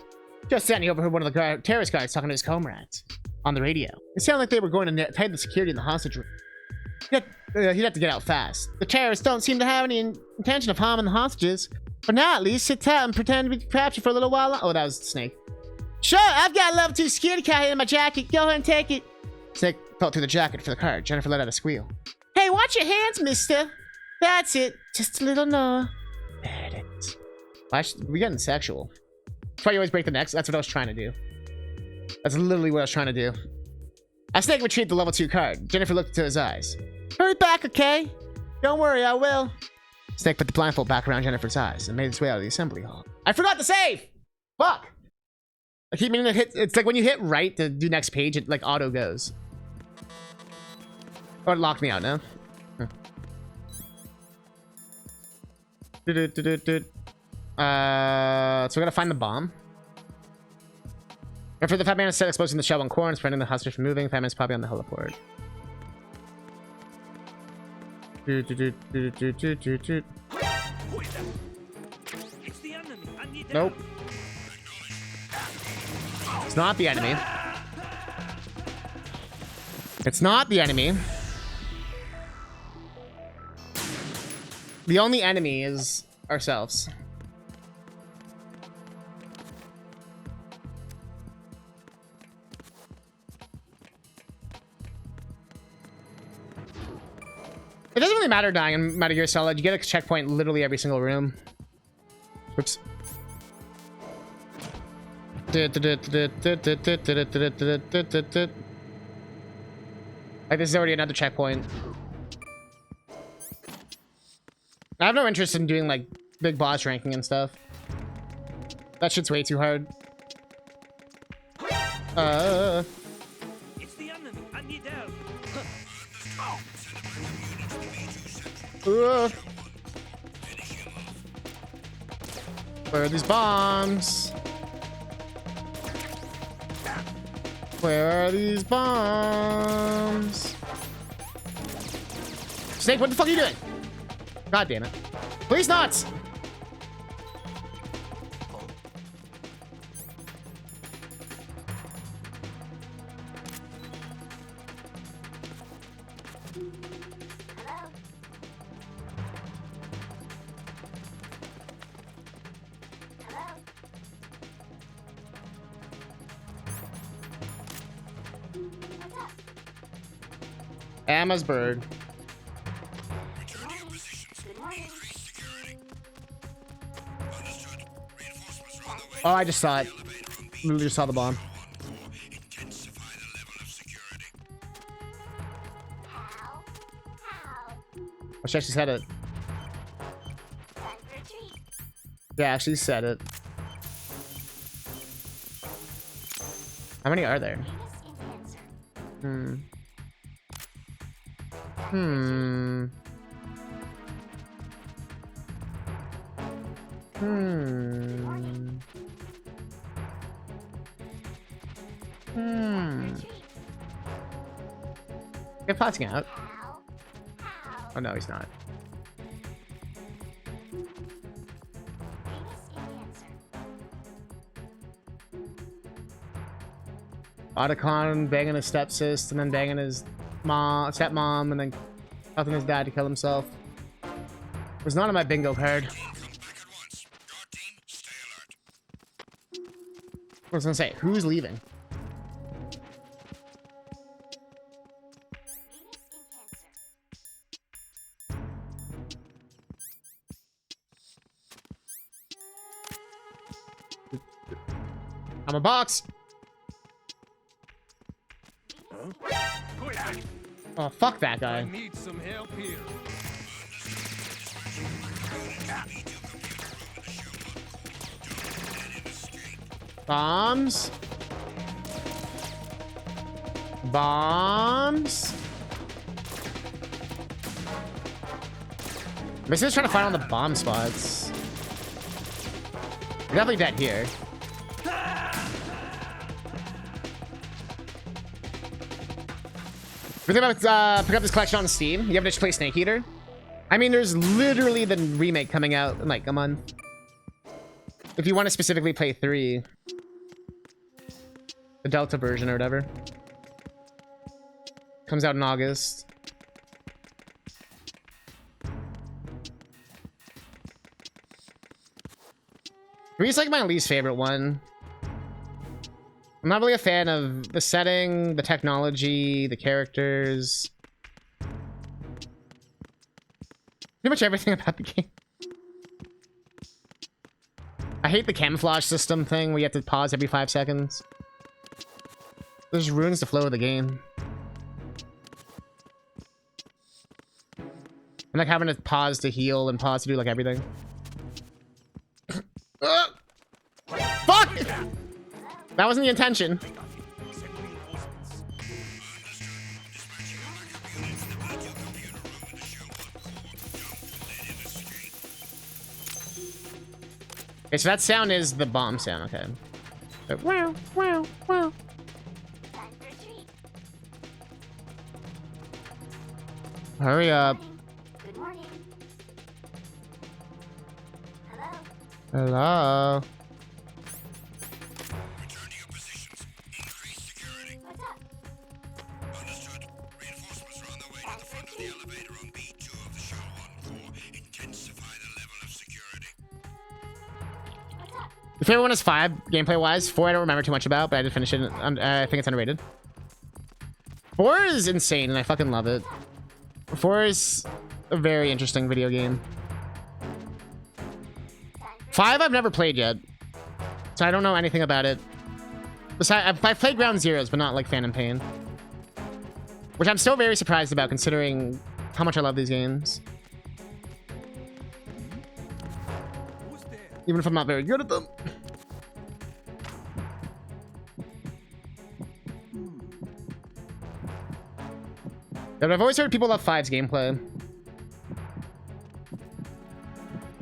Just then, he overheard one of the terrorist guards talking to his comrades on the radio. It sounded like they were going to tighten the security in the hostage room. He'd have to get out fast. The terrorists don't seem to have any intention of harming the hostages. But now, at least, sit tight and pretend to be captured for a little while. Oh, that was Snake. Sure, I've got a level 2 security card here in my jacket. Go ahead and take it. Snake felt through the jacket for the card. Jennifer let out a squeal. Hey, watch your hands, mister. That's it. Just a little no. There it is. We're getting sexual. That's why you always break the necks. That's what I was trying to do. That's literally what I was trying to do. As Snake retrieved the level 2 card, Jennifer looked into his eyes. Hurry back, okay? Don't worry, I will. Snake put the blindfold back around Jennifer's eyes and made his way out of the assembly hall. I forgot to save! Fuck! I keep meaning to hit. It's like when you hit right to do next page, it like auto goes. Oh, it locked me out now. Huh. So we gotta find the bomb. After the Fat Man is set exposing the shell on corn, it's preventing the hostage from moving. Fat Man's probably on the heliport. It's the enemy. I need Nope. It's not the enemy. It's not the enemy. The only enemy is ourselves. It doesn't really matter dying in Metal Gear Solid. You get a checkpoint literally every single room. Whoops. Like, this is already another checkpoint. I have no interest in doing, like, big boss ranking and stuff. That shit's way too hard. It's the enemy. I need help. Where are these bombs? Where are these bombs? Snake, what the fuck are you doing? God damn it. Please not! Emma's bird. Return to your positions. Increase security. Understood. Reinforcements are on the way. Oh, I just saw it. Elevator room B. Literally just saw the bomb. Intensify the level of security. Oh, she actually said it. Yeah, actually said it. How many are there? Hmm. Hmm. Hmm. Hmm. Get passing out. Oh no, he's not. Otacon banging his stepsis and then banging his stepmom and then helping his dad to kill himself. It was not on my bingo card. Come back at once. Guard team, stay alert. I was gonna say, who's leaving? I'm a box. Oh, fuck that I guy. need some help here. Bombs. Bombs. I'm just trying to find all the bomb spots. You're definitely dead here. If you think about pick up this collection on Steam, you have to just play Snake Eater. I mean, there's literally the remake coming out in like a month. If you want to specifically play 3, the Delta version or whatever, comes out in August. Three's like my least favorite one. I'm not really a fan of the setting, the technology, the characters. Pretty much everything about the game. I hate the camouflage system thing where you have to pause every 5 seconds. It just ruins the flow of the game. And like having to pause to heal and pause to do like everything. Fuck! That wasn't the intention. Send reinforcements. Okay, so that sound is the bomb sound. Okay. Wow, wow, wow. Hurry up. Good morning. Hello. Hello. Return to your positions. Increase security. What's up? Understood. Reinforcements are on their way to the front of the elevator on B2 of the Shell 1 core. Intensify the level of security. What's up? The favorite one is 5, gameplay wise. 4 I don't remember too much about, but I did finish it. I think it's underrated. 4 is insane, and I fucking love it. 4 is a very interesting video game. 5 I've never played yet, so I don't know anything about it. Besides, I've played Ground Zeroes, but not like Phantom Pain, which I'm still very surprised about considering how much I love these games, Who's there? even if I'm not very good at them. But I've always heard people love 5's gameplay.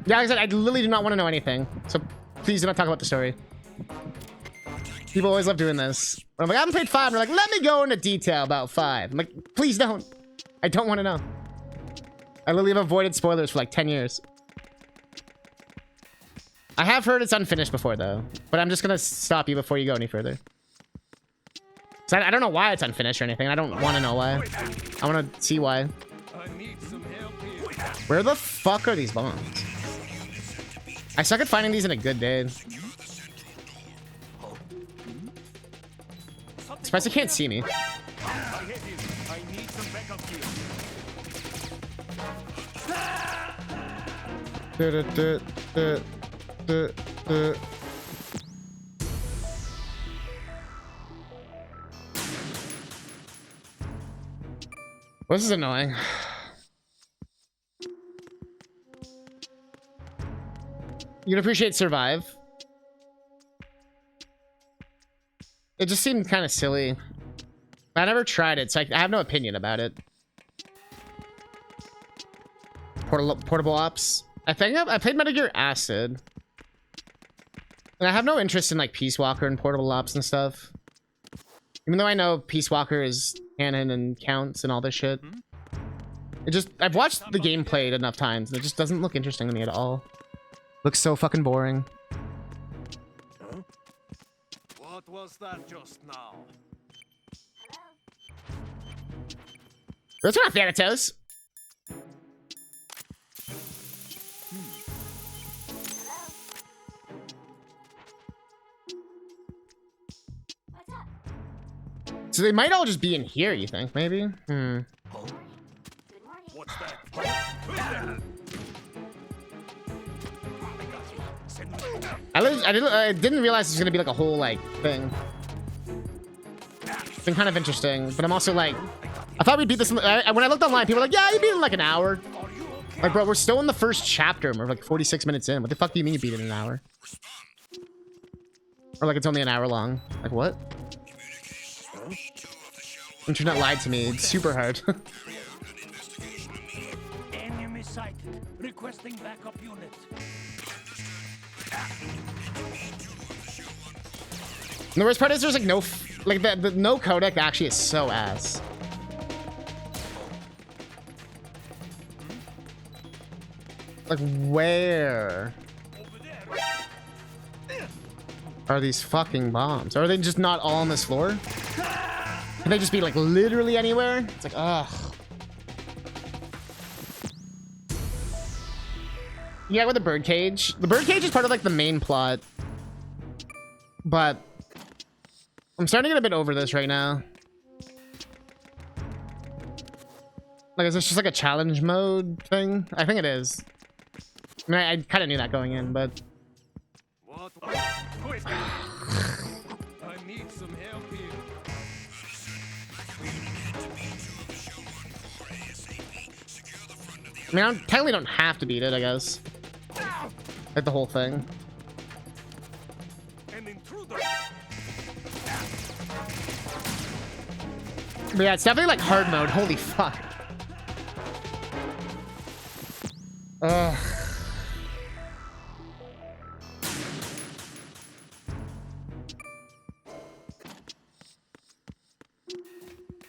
Yeah, like I said, I literally do not want to know anything. So please do not talk about the story. People always love doing this. When I'm like, I haven't played 5. And they're like, let me go into detail about 5. I'm like, please don't. I don't want to know. I literally have avoided spoilers for like 10 years. I have heard it's unfinished before, though. But I'm just going to stop you before you go any further. So I don't know why it's unfinished or anything. I don't want to know why. I want to see why. I need some help here. Where the fuck are these bombs? I suck at finding these in a good day. Surprised they can't see me. I hit him. I need some backup here. This is annoying. You'd appreciate Survive. It just seemed kind of silly. I never tried it, so I have no opinion about it. Portable Ops. I think I played Metal Gear Acid. And I have no interest in like Peace Walker and Portable Ops and stuff. Even though I know Peace Walker is canon and counts and all this shit. It just, I've watched the game played enough times and it just doesn't look interesting to me at all. Looks so fucking boring. What was that just now? Those are not Thanatos. What's up? So they might all just be in here, you think? Maybe? Good morning. What's that? Who's there? Send me. I didn't realize it was gonna be like a whole like thing. It's been kind of interesting, but I'm also like, I thought we'd beat this. When I looked online, people were like, "Yeah, you beat it in like an hour." Are you okay? Like, bro, we're still in the first chapter, and we're like 46 minutes in. What the fuck do you mean you beat it in an hour? Or like it's only an hour long? Like what? Internet lied to me. It's super hard. Enemy sighted. Requesting backup unit. And the worst part is there's like no, like the no codec actually is so ass. Like where are these fucking bombs? Are they just not all on this floor? Can they just be like literally anywhere? It's like, ugh. Yeah, with the birdcage. The birdcage is part of like the main plot. But I'm starting to get a bit over this right now. Like, is this just like a challenge mode thing? I think it is. I mean, I kind of knew that going in, but... What? Who is that? I need some help here. I mean, I technically don't have to beat it, I guess. Like the whole thing. An intruder. But yeah, it's definitely like hard mode. Holy fuck. Ugh.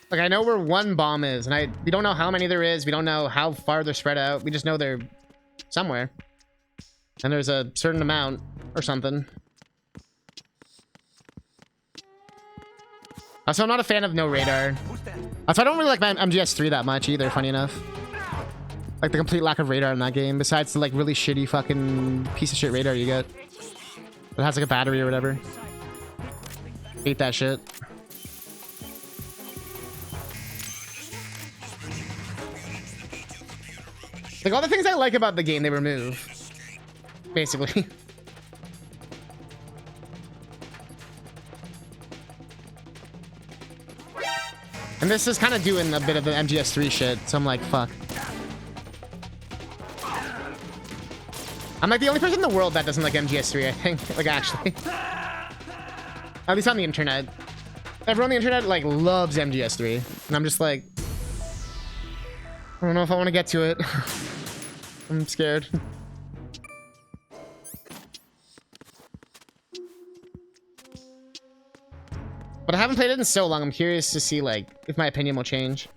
Like, I know where one bomb is, and we don't know how many there is. We don't know how far they're spread out. We just know they're somewhere. And there's a certain amount or something. Also, I'm not a fan of no radar. Also, I don't really like MGS3 that much either, funny enough. Like, the complete lack of radar in that game, besides the, like, really shitty fucking piece of shit radar you get. That has, like, a battery or whatever. Hate that shit. Like, all the things I like about the game, they remove. Basically. And this is kind of doing a bit of the MGS3 shit, so I'm like, fuck. I'm like the only person in the world that doesn't like MGS3, I think. Like, actually. At least on the internet. Everyone on the internet, like, loves MGS3. And I'm just like... I don't know if I want to get to it. I'm scared. But I haven't played it in so long. I'm curious to see, like, if my opinion will change.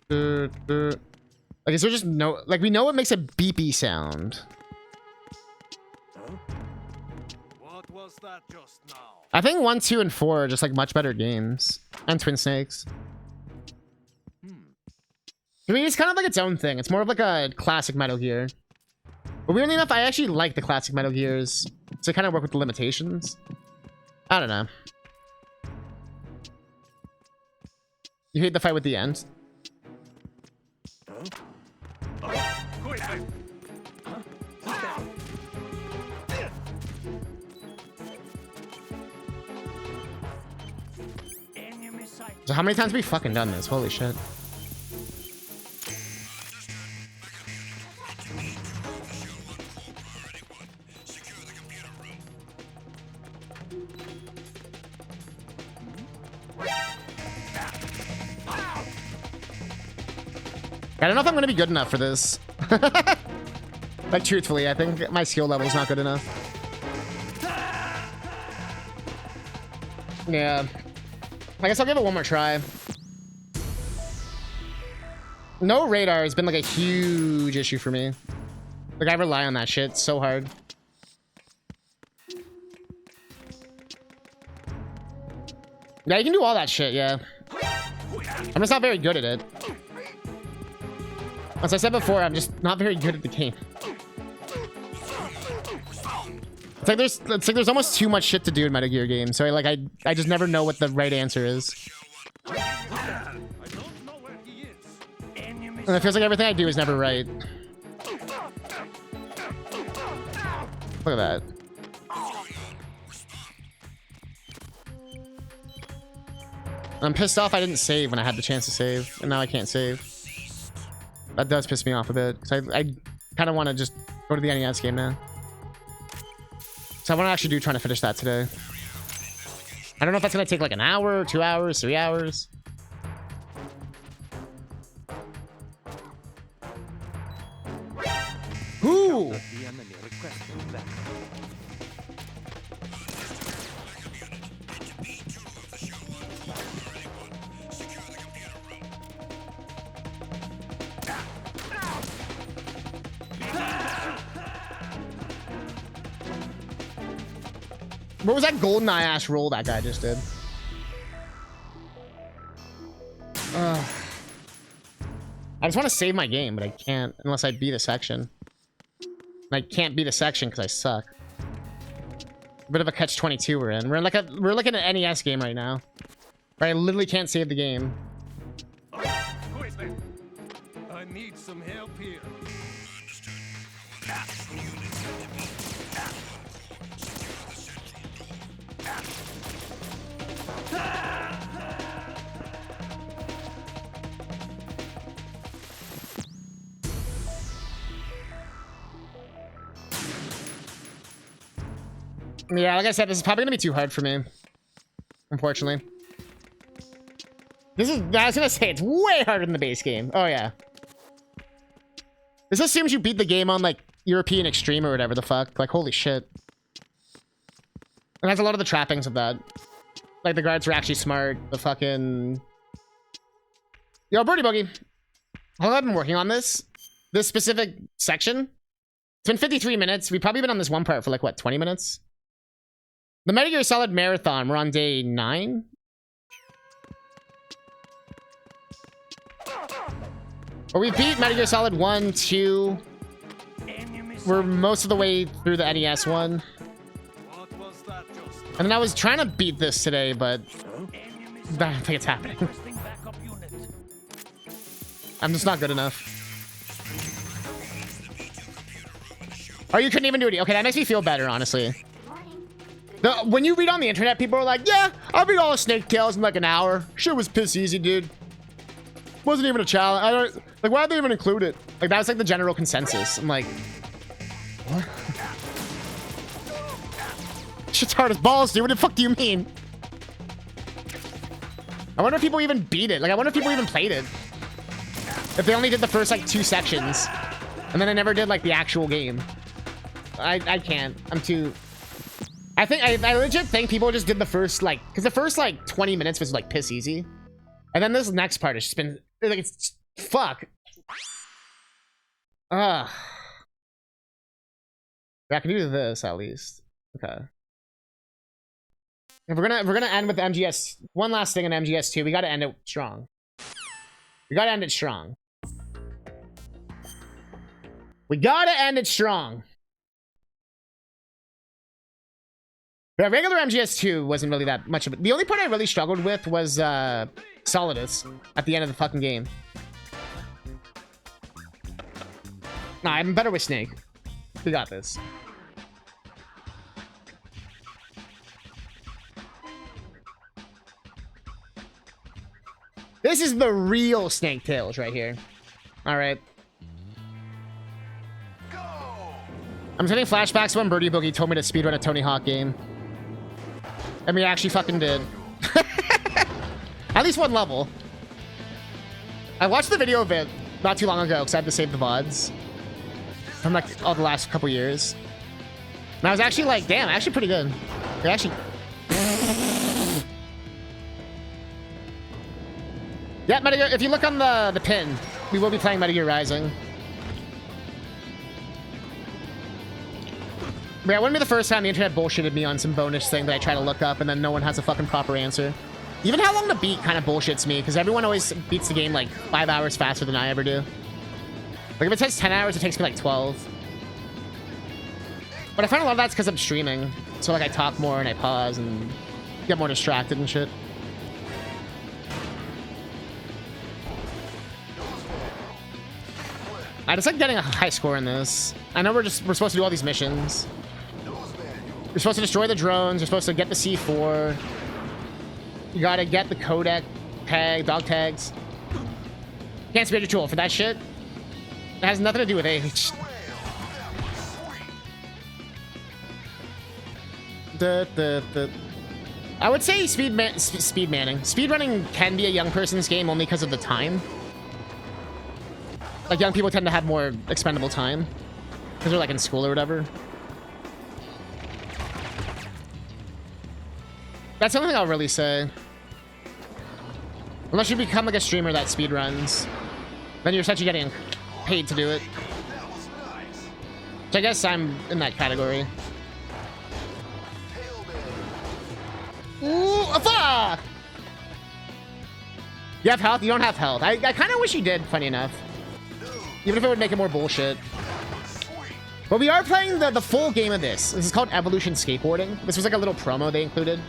Like, is there just no... Like, we know it makes a beepy sound. What was that just now? I think 1, 2, and 4 are just, like, much better games. And Twin Snakes. I mean, it's kind of like its own thing. It's more of like a classic Metal Gear. But weirdly enough, I actually like the classic Metal Gears to kind of work with the limitations. I don't know. You hate the fight with the end? So how many times have we fucking done this? Holy shit. I don't know if I'm going to be good enough for this. Like, truthfully, I think my skill level is not good enough. Yeah. I guess I'll give it one more try. No radar has been, like, a huge issue for me. Like, I rely on that shit so hard. Yeah, you can do all that shit, yeah. I'm just not very good at it. As I said before, I'm just not very good at the game. It's like there's almost too much shit to do in Metal Gear games, so I just never know what the right answer is. And it feels like everything I do is never right. Look at that. I'm pissed off I didn't save when I had the chance to save, and now I can't save. That does piss me off a bit, because I kind of want to just go to the NES game now. So I want to actually trying to finish that today. I don't know if that's going to take like an hour, 2 hours, 3 hours. Ooh! What was that golden eye ass roll that guy just did? I just want to save my game, but I can't unless I beat a section. And I can't beat a section because I suck. A bit of a catch-22 we're in. We're like in an NES game right now. Where I literally can't save the game. Who is there? I need some help here. Yeah, like I said, this is probably gonna be too hard for me. Unfortunately. This is, I was gonna say, it's way harder than the base game. Oh, yeah. This assumes you beat the game on, like, European Extreme or whatever the fuck. Like, holy shit. And has a lot of the trappings of that. Like, the guards are actually smart. The fucking... Yo, Birdie Boogie. How long have I been working on this? This specific section? It's been 53 minutes. We've probably been on this one part for, like, what, 20 minutes? The Metal Gear Solid Marathon, we're on day 9? Or we beat Metal Gear Solid 1, 2. We're most of the way through the NES one. And then I was trying to beat this today, but I don't think it's happening. I'm just not good enough. Oh, you couldn't even do it. Okay, that makes me feel better, honestly. When you read on the internet, people are like, yeah, I beat all the Snake Tales in like an hour. Shit was piss easy, dude. Wasn't even a challenge. I don't, like, why'd they even include it? Like, that was like the general consensus. I'm like, what? Shit's hard as balls, dude. What the fuck do you mean? I wonder if people even beat it. Like, I wonder if people even played it. If they only did the first, like, 2 sections. And then they never did, like, the actual game. I can't. I'm too... I legit think people just did the first, like... Because the first, like, 20 minutes was, like, piss easy. And then this next part has just been... Like, it's... Fuck. Ugh. I can do this, at least. Okay. If we're gonna end with MGS... One last thing in MGS2. We gotta end it strong. We gotta end it strong. We gotta end it strong. But regular MGS2 wasn't really that much of it. The only part I really struggled with was Solidus at the end of the fucking game. Nah, I'm better with Snake. We got this. This is the real Snake Tales right here. Alright. I'm getting flashbacks when Birdie Boogie told me to speedrun a Tony Hawk game. And we actually fucking did. At least one level. I watched the video of it not too long ago because I had to save the VODs from like all the last couple years. And I was actually like, damn, actually pretty good. They actually... Yeah, Metal Gear, if you look on the pin, we will be playing Metal Gear Rising. But yeah, it wouldn't be the first time the internet bullshitted me on some bonus thing that I try to look up and then no one has a fucking proper answer. Even how long to beat kind of bullshits me, because everyone always beats the game like 5 hours faster than I ever do. Like if it takes 10 hours, it takes me like 12. But I find a lot of that's because I'm streaming. So like I talk more and I pause and get more distracted and shit. I just like getting a high score in this. I know we're supposed to do all these missions. You're supposed to destroy the drones. You're supposed to get the C4. You gotta get the codec tag, dog tags. Can't speed your tool for that shit. It has nothing to do with age. I would say speed manning. Speedrunning can be a young person's game only because of the time. Like, young people tend to have more expendable time. Because they're, like, in school or whatever. That's the only thing I'll really say. Unless you become, like, a streamer that speedruns. Then you're essentially getting paid to do it. So I guess I'm in that category. Ooh, fuck! You have health? You don't have health. I kind of wish you did, funny enough. Even if it would make it more bullshit. But we are playing the full game of this. This is called Evolution Skateboarding. This was like a little promo they included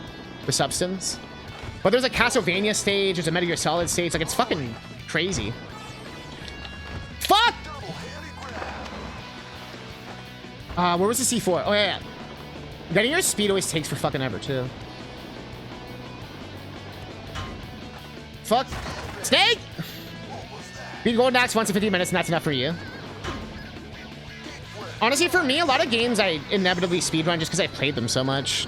with Substance. But there's a Castlevania stage, there's a Metal Gear Solid stage. Like, it's fucking crazy. Fuck! Where was the C4? Oh, yeah. Getting your speed always takes for fucking ever, too. Fuck. Snake! Beat Golden Axe once in 15 minutes, and that's enough for you. Honestly, for me, a lot of games I inevitably speedrun just because I played them so much.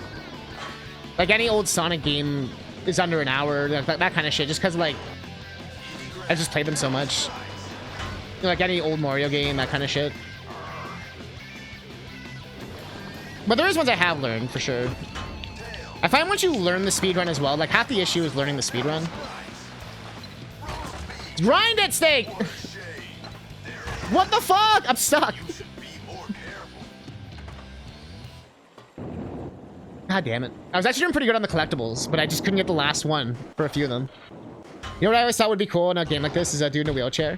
Like any old Sonic game is under an hour, that kind of shit. Just because like I just played them so much. You know, like any old Mario game, that kind of shit. But there is ones I have learned for sure. I find once you learn the speedrun as well, like half the issue is learning the speedrun. Grind it, Snake! What the fuck? I'm stuck. God damn it. I was actually doing pretty good on the collectibles, but I just couldn't get the last one for a few of them. You know what I always thought would be cool in a game like this is a dude in a wheelchair.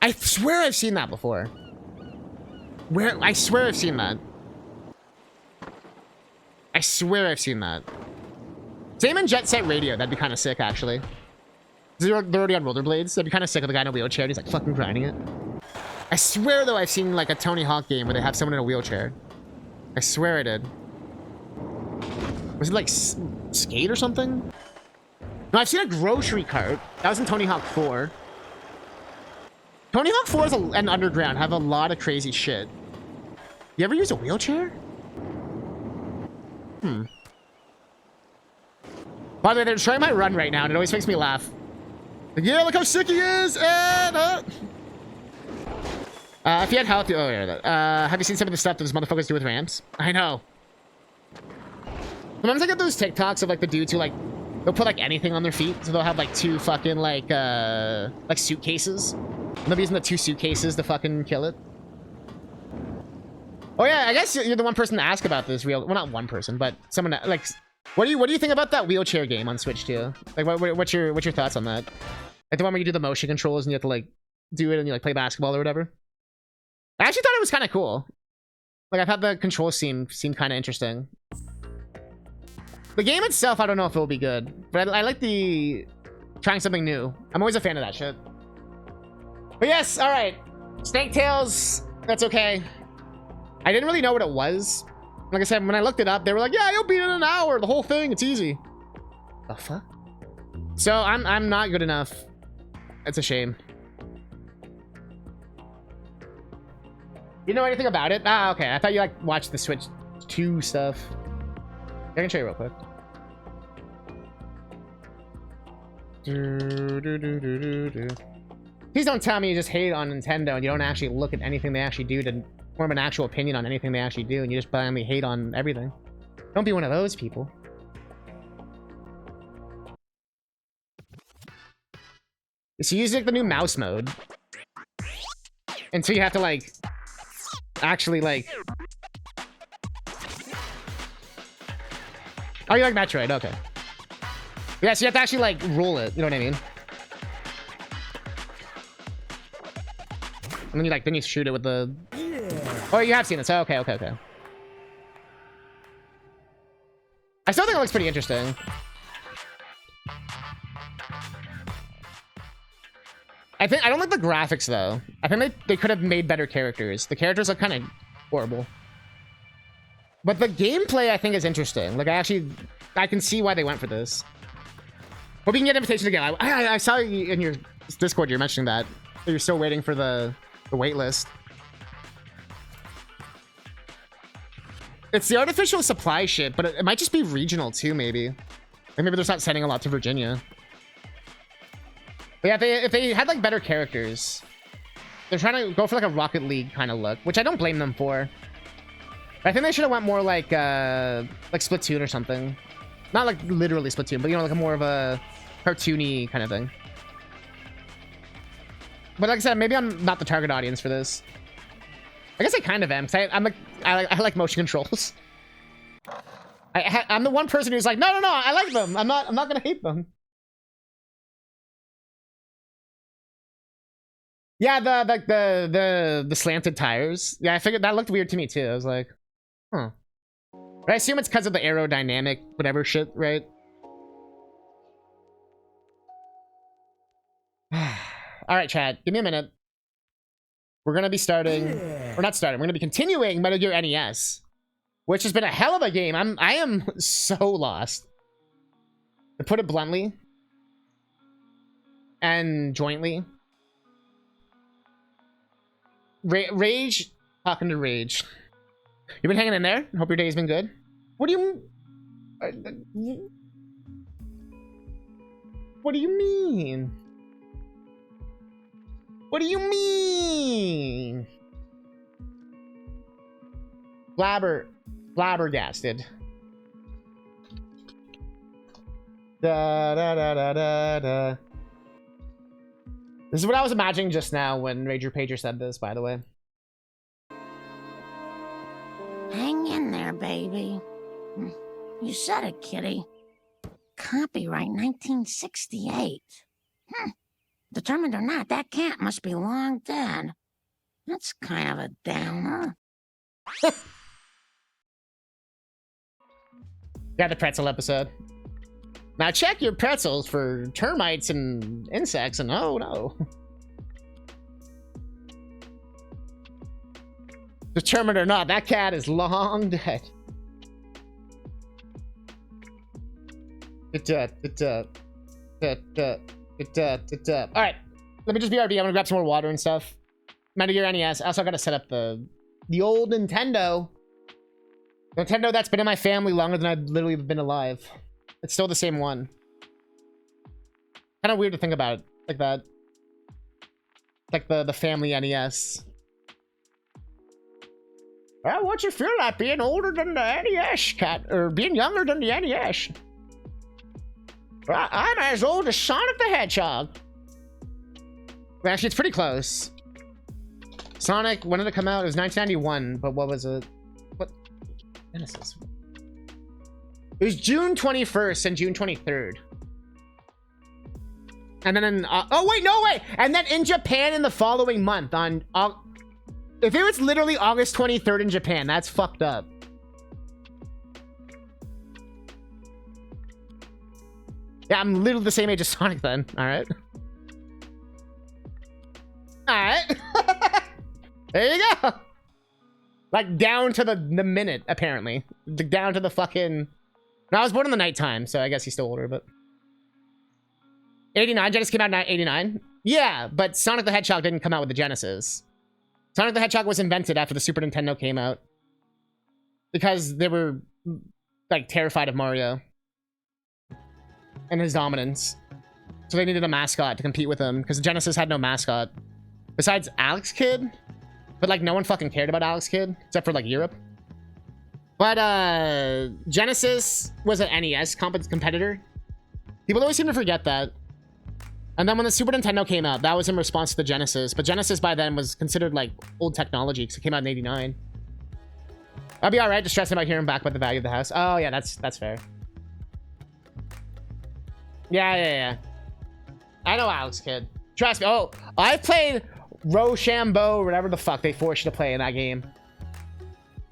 I swear I've seen that before. I swear I've seen that. I swear I've seen that. Same in Jet Set Radio. That'd be kind of sick, actually. They're already on rollerblades. That'd be kind of sick with a guy in a wheelchair. And he's like fucking grinding it. I swear, though, I've seen like a Tony Hawk game where they have someone in a wheelchair. I swear I did. Was it like Skate or something? No, I've seen a grocery cart. That was in Tony Hawk 4. Tony Hawk 4 is and Underground have a lot of crazy shit. You ever use a wheelchair? By the way, they're trying my run right now, and it always makes me laugh. Like, yeah, look how sick he is! And, if you had health, oh yeah. Have you seen some of the stuff those motherfuckers do with ramps? I know. Sometimes I get those TikToks of like the dudes who like they'll put like anything on their feet, so they'll have like two fucking like suitcases. And they'll be using the two suitcases to fucking kill it. Oh yeah, I guess you're the one person to ask about this. Well, not one person, but someone that, like. What do you think about that wheelchair game on Switch too? Like, what's your thoughts on that? Like the one where you do the motion controls and you have to like do it and you like play basketball or whatever. I actually thought it was kind of cool. Like I thought the control seemed kind of interesting. The game itself, I don't know if it'll be good, but I like the trying something new. I'm always a fan of that shit. But yes, all right, Snake Tails. That's okay. I didn't really know what it was. Like I said, when I looked it up, they were like, "Yeah, you'll beat it in an hour. The whole thing. It's easy." The fuck? So I'm not good enough. It's a shame. You know anything about it? Ah, okay. I thought you like watched the Switch 2 stuff. I can show you real quick. Please don't tell me you just hate on Nintendo and you don't actually look at anything they actually do to form an actual opinion on anything they actually do, and you just blindly hate on everything. Don't be one of those people. So you use like the new mouse mode, and so you have to like actually like. Oh, you like Metroid? Okay. Yeah, so you have to actually like roll it. You know what I mean? And then you like shoot it with the. Oh, you have seen this. Oh, okay. I still think it looks pretty interesting. I don't like the graphics though. I think they could have made better characters. The characters look kind of horrible. But the gameplay I think is interesting. Like I can see why they went for this. Hope you can get invitations again. I saw you in your Discord. You're mentioning that you're still waiting for the wait list. It's the artificial supply shit, but it might just be regional too, maybe. Like maybe they're not sending a lot to Virginia. But yeah, if they had like better characters, they're trying to go for like a Rocket League kind of look, which I don't blame them for. But I think they should have went more like Splatoon or something. Not like literally Splatoon, but you know, like a more of a cartoony kind of thing. But like I said, maybe I'm not the target audience for this. I guess I kind of am, because I like motion controls. I'm the one person who's like, no, I like them. I'm not gonna hate them. Yeah, the slanted tires. Yeah, I figured that looked weird to me too. I was like, huh. But I assume it's because of the aerodynamic, whatever shit, right? All right, chat. Give me a minute. We're gonna be starting. Yeah. We're not starting. We're gonna be continuing Metal Gear NES, which has been a hell of a game. I am so lost, to put it bluntly and jointly. Rage Talking to Rage. You been hanging in there? Hope your day's been good. What do you... What do you mean? What do you mean? Flabbergasted. Da da da da da da. This is what I was imagining just now when Rager Pager said this, by the way. Hang in there, baby. You said it, kitty. Copyright 1968. Determined or not, that cat must be long dead. That's kind of a downer. Got the pretzel episode. Now check your pretzels for termites and insects, and oh no. Determined or not, that cat is long dead. Alright, let me just BRB. I'm gonna grab some more water and stuff. Metal Gear NES. I also gotta set up the old Nintendo. Nintendo that's been in my family longer than I've literally been alive. It's still the same one. Kind of weird to think about it like that. Like the family NES. Well, what's it feel like being older than the NES, cat? Or being younger than the NES? Well, I'm as old as Sonic the Hedgehog. Well, actually, it's pretty close. Sonic, when did it come out? It was 1991, but what was it? What? Genesis. It was June 21st and June 23rd. And then in... oh, wait, no, wait! And then in Japan in the following month on... if it was literally August 23rd in Japan, that's fucked up. Yeah, I'm literally the same age as Sonic then. Alright. Alright. There you go. Like, down to the minute, apparently. Down to the fucking... No, I was born in the nighttime, so I guess he's still older, but... 89? Genesis came out in 89? Yeah, but Sonic the Hedgehog didn't come out with the Genesis. Sonic the Hedgehog was invented after the Super Nintendo came out. Because they were, like, terrified of Mario. And his dominance. So they needed a mascot to compete with him, because Genesis had no mascot. Besides Alex Kidd. But, like, no one fucking cared about Alex Kidd, except for, like, Europe. But, Genesis was an NES competitor. People always seem to forget that. And then when the Super Nintendo came out, that was in response to the Genesis. But Genesis by then was considered, like, old technology, because it came out in 89. I'll be alright, just stressing about hearing back about the value of the house. Oh, yeah, that's fair. Yeah. I know Alex Kidd. Trust me. Oh, I played Rochambeau, whatever the fuck they forced you to play in that game.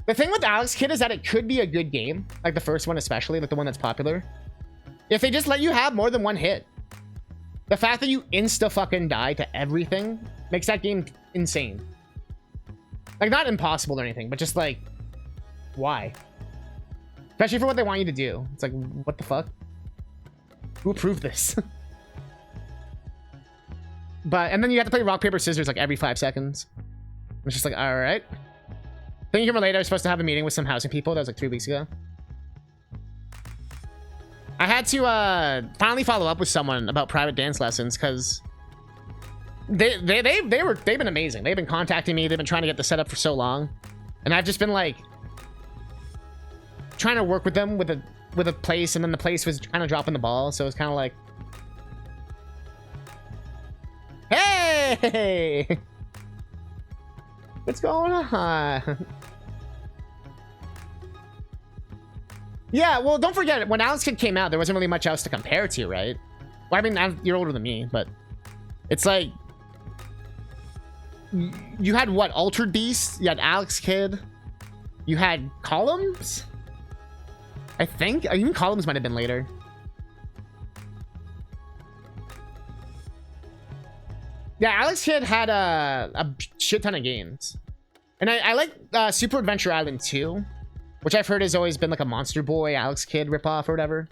The thing with Alex Kidd is that it could be a good game. Like the first one especially, like the one that's popular. If they just let you have more than one hit. The fact that you insta-fucking die to everything makes that game insane. Like, not impossible or anything, but just like, why? Especially for what they want you to do. It's like, what the fuck? Who approved this? But, and then you have to play rock, paper, scissors like every 5 seconds. It's just like, alright. Thank you for later. I was supposed to have a meeting with some housing people. That was like 3 weeks ago. I had to finally follow up with someone about private dance lessons because they've been amazing. They've been contacting me. They've been trying to get this set up for so long, and I've just been like trying to work with them with a place, and then the place was kind of dropping the ball. So it was kind of like, hey, what's going on? Yeah, well, don't forget, when Alex Kidd came out, there wasn't really much else to compare to, right? Well, I mean, you're older than me, but it's like, you had what? Altered Beast? You had Alex Kidd? You had Columns? I think? Even Columns might have been later. Yeah, Alex Kidd had a shit ton of games. And I like Super Adventure Island 2. Which I've heard has always been like a Monster Boy, Alex Kidd ripoff or whatever.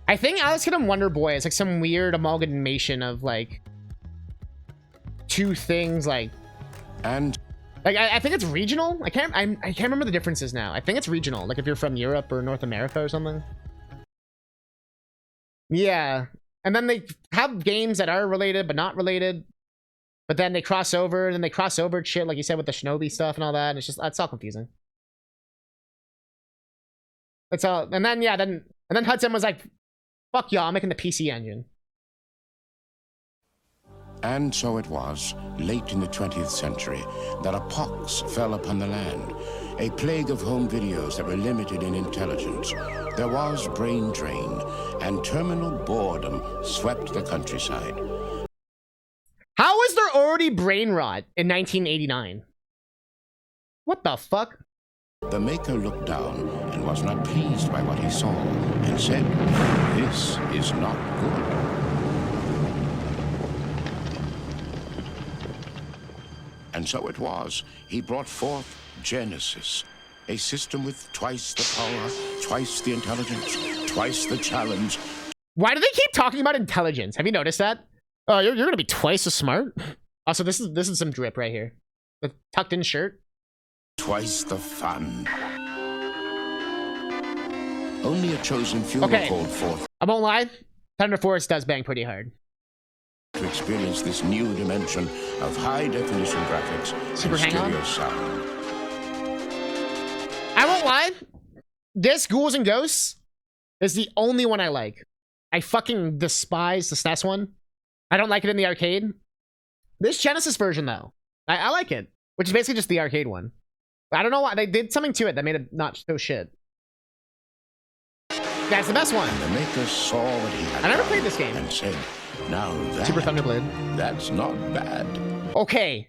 I think Alex Kidd and Wonder Boy is like some weird amalgamation of like two things. Like I think it's regional. I can't remember the differences now. I think it's regional. Like if you're from Europe or North America or something. Yeah. And then they have games that are related but not related. But then they cross over, and then they cross over shit, like you said, with the Shinobi stuff and all that. And it's all confusing. It's all, and then, yeah, and then Hudson was like, fuck y'all, I'm making the PC engine. And so it was, late in the 20th century, that a pox fell upon the land, a plague of home videos that were limited in intelligence. There was brain drain, and terminal boredom swept the countryside. How was there already brain rot in 1989? What the fuck? The maker looked down and was not pleased by what he saw, and said, "This is not good." And so it was, he brought forth Genesis, a system with twice the power, twice the intelligence, twice the challenge. Why do they keep talking about intelligence? Have you noticed that? Oh, you're gonna be twice as smart. Also, this is some drip right here. The tucked in shirt. Twice the fun. Only a chosen few were Okay. called forth I won't lie. Thunder Force does bang pretty hard. to experience this new dimension of high-definition graphics Super and hang-on? stereo sound. I won't lie. This Ghouls and Ghosts is the only one I like. I fucking despise the SNES one. I don't like it in the arcade. This Genesis version, though, I like it. Which is basically just the arcade one. I don't know why. They did something to it that made it not so shit. That's the best one. The maker saw what he had I never done played this game. and said, "Now Super Thunderblade. that's not bad." Okay.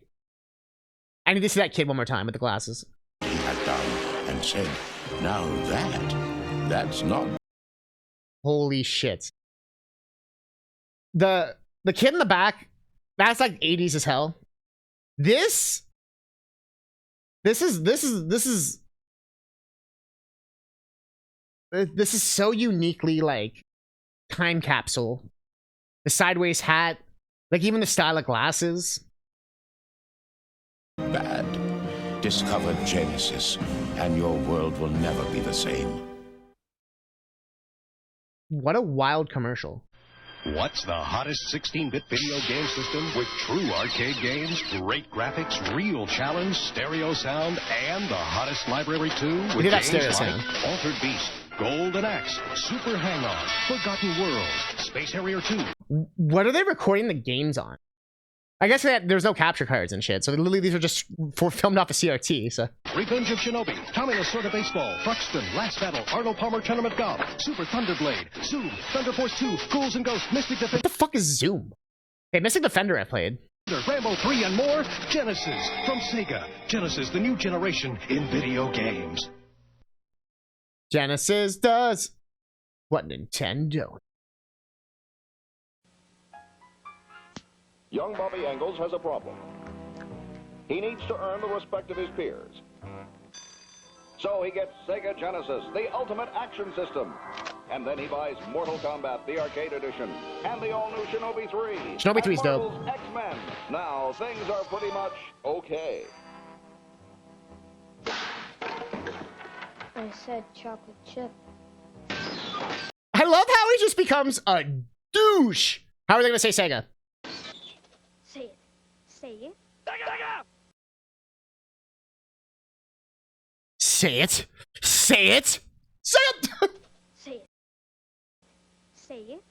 I need to see that kid one more time with the glasses. He had done and said, "Now that's not." Holy shit. The kid in the back, that's like 80s as hell. This is so uniquely like time capsule. The sideways hat, like even the style of glasses. Bad. Discover Genesis, and your world will never be the same. What a wild commercial. What's the hottest 16-bit video game system with true arcade games, great graphics, real challenge, stereo sound, and the hottest library too? We With did have games stereo like sound. Altered Beast, Golden Axe, Super Hang-On, Forgotten World, Space Harrier 2. What are they recording the games on? I guess that there's no capture cards and shit, so literally these are just filmed off a CRT. So Revenge of Shinobi, Tommy Lasorda Baseball, Buxton, Last Battle, Arnold Palmer Tournament Golf, Super Thunderblade, Zoom, Thunder Force 2, Ghouls and Ghosts, Mystic Defender, what the fuck is Zoom? Okay, Mystic Defender I played. Rambo 3 and more. Genesis from Sega. Genesis, the new generation in video games. Genesis does what Nintendo. Young Bobby Engels has a problem. He needs to earn the respect of his peers. So he gets Sega Genesis, the ultimate action system. And then he buys Mortal Kombat, the arcade edition, and the all-new Shinobi 3. Shinobi 3 is and dope. Marvel's X-Men. Now, things are pretty much okay. I said chocolate chip. I love how he just becomes a douche. How are they gonna say Sega? Say it. Say it. Say it. Say it. Say it. Say it. Say it.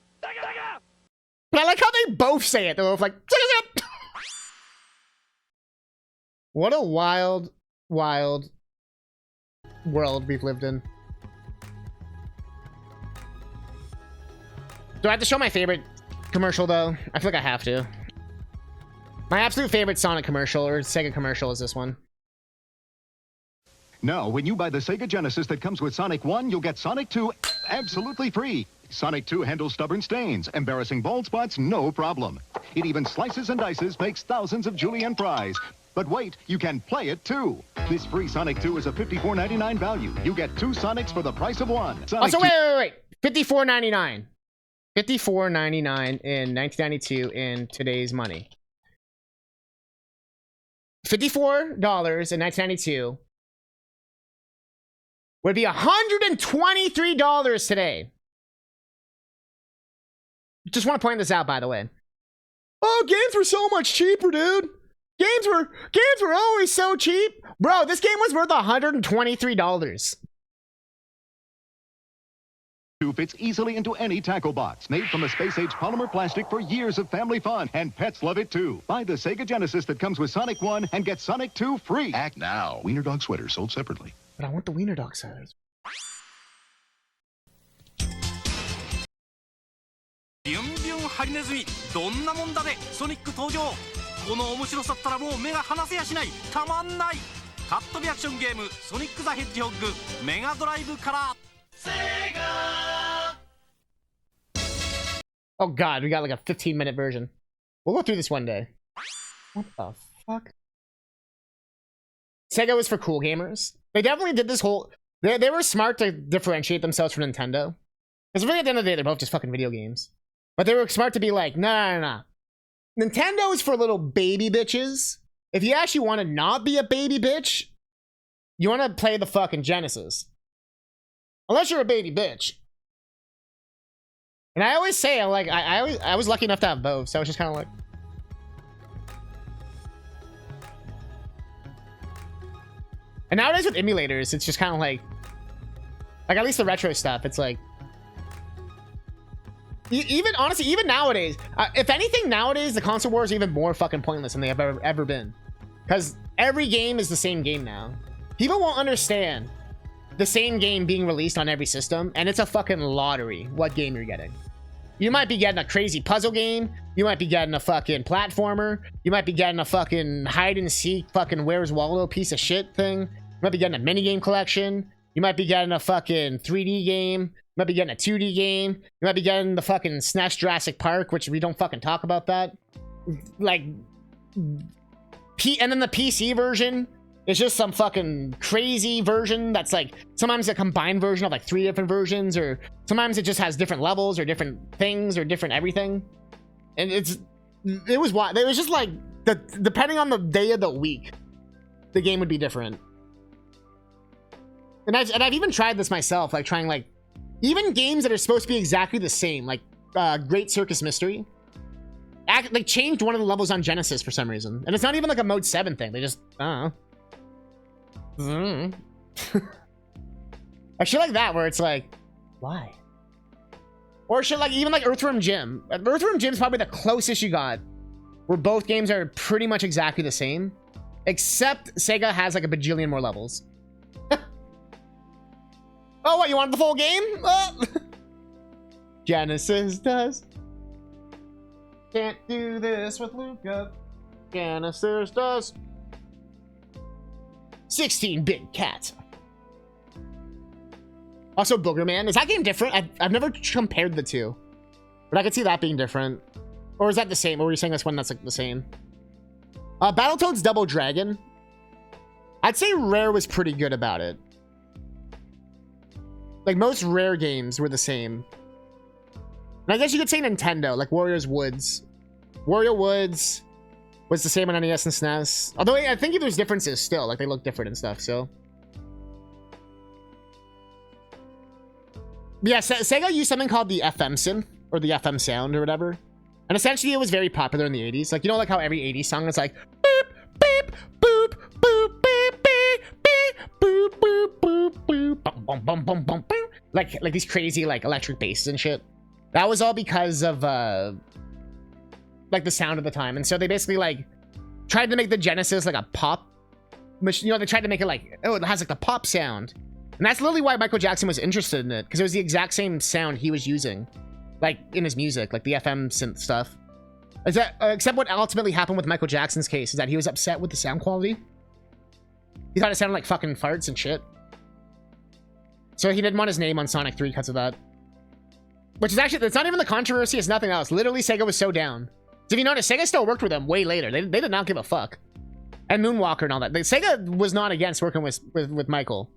But I like how they both say it. They're both like, say it. What a wild, wild world we've lived in. Do I have to show my favorite commercial, though? I feel like I have to. My absolute favorite Sonic commercial, or Sega commercial, is this one. Now, when you buy the Sega Genesis that comes with Sonic 1, you'll get Sonic 2 absolutely free. Sonic 2 handles stubborn stains, embarrassing bald spots, no problem. It even slices and dices, makes thousands of julienne fries. But wait, you can play it too. This free Sonic 2 is a $54.99 value. You get 2 Sonics for the price of 1. Sonic Also, wait. $54.99. $54.99 in 1992 in today's money. $54 in 1992 would be $123 today. Just want to point this out, by the way. Oh, games were so much cheaper, dude. Games were always so cheap. Bro, this game was worth $123. Fits easily into any tackle box. Made from a space-age polymer plastic for years of family fun. And pets love it, too. Buy the Sega Genesis that comes with Sonic 1 and get Sonic 2 free. Act now. Wiener Dog sweater sold separately. But I want the Wiener Dog size. ビュンビュンハリネズミどんなもんだでソニック登場この面白さったらもう目が離せやしないたまんないカットビアクションゲームソニック・ザ・ヘッジホッグメガドライブからセガ Oh god, we got like a 15-minute version. We'll go through this one day. What the fuck? Sega was for cool gamers. They definitely did this whole... They were smart to differentiate themselves from Nintendo. Because really at the end of the day, they're both just fucking video games. But they were smart to be like, nah. Nintendo is for little baby bitches. If you actually want to not be a baby bitch, you want to play the fucking Genesis. Unless you're a baby bitch. And I always say, I was lucky enough to have both, so I was just kind of like... And nowadays with emulators, it's just kind of like at least the retro stuff, it's like... Even, honestly, even nowadays, if anything, nowadays, the console wars are even more fucking pointless than they have ever been. Because every game is the same game now. People won't understand the same game being released on every system, and it's a fucking lottery what game you're getting. You might be getting a crazy puzzle game. You might be getting a fucking platformer. You might be getting a fucking hide and seek fucking Where's Waldo piece of shit thing. You might be getting a minigame collection. You might be getting a fucking 3D game. You might be getting a 2D game. You might be getting the fucking SNES Jurassic Park, which we don't fucking talk about that. Like, and then the PC version is just some fucking crazy version that's like sometimes a combined version of like 3 different versions, or sometimes it just has different levels or different things or different everything. And it was just like depending on the day of the week, the game would be different. And I've even tried this myself, like trying like even games that are supposed to be exactly the same, like Great Circus Mystery. They changed one of the levels on Genesis for some reason, and it's not even like a mode 7 thing. They just I don't know. Like shit like that where it's like, why? Or shit like even like Earthworm Jim. Earthworm Jim's probably the closest you got where both games are pretty much exactly the same, except Sega has like a bajillion more levels. Oh, what, you want the full game? Genesis does. Can't do this with Luca. Genesis does. 16-bit cat. Also, Boogerman. Is that game different? I've never compared the two, but I could see that being different. Or is that the same? Or were you saying this one that's like the same? Battletoads Double Dragon. I'd say Rare was pretty good about it. Like most Rare games were the same. And I guess you could say Nintendo, like Warriors Woods. Wario Woods was the same on NES and SNES. Although I think there's differences still, like they look different and stuff, so. But yeah, Sega used something called the FM synth, or the FM sound, or whatever. And essentially it was very popular in the 80s. Like, you know like how every 80s song is like, beep, beep, boop, boop, beep, beep, beep, boop, boop, boop, boop, bum, bum, bum, bum, bum, bum. Like these crazy, like, electric basses and shit. That was all because of, like, the sound of the time. And so they basically, like, tried to make the Genesis, like, a pop machine. You know, they tried to make it, like, oh, it has, like, the pop sound. And that's literally why Michael Jackson was interested in it. Because it was the exact same sound he was using. Like, in his music. Like, the FM synth stuff. Except what ultimately happened with Michael Jackson's case is that he was upset with the sound quality. He thought it sounded like fucking farts and shit. So he didn't want his name on Sonic 3 because of that. Which is actually, it's not even the controversy, it's nothing else. Literally, Sega was so down. So if you notice, Sega still worked with him way later. They did not give a fuck. And Moonwalker and all that. Sega was not against working with Michael.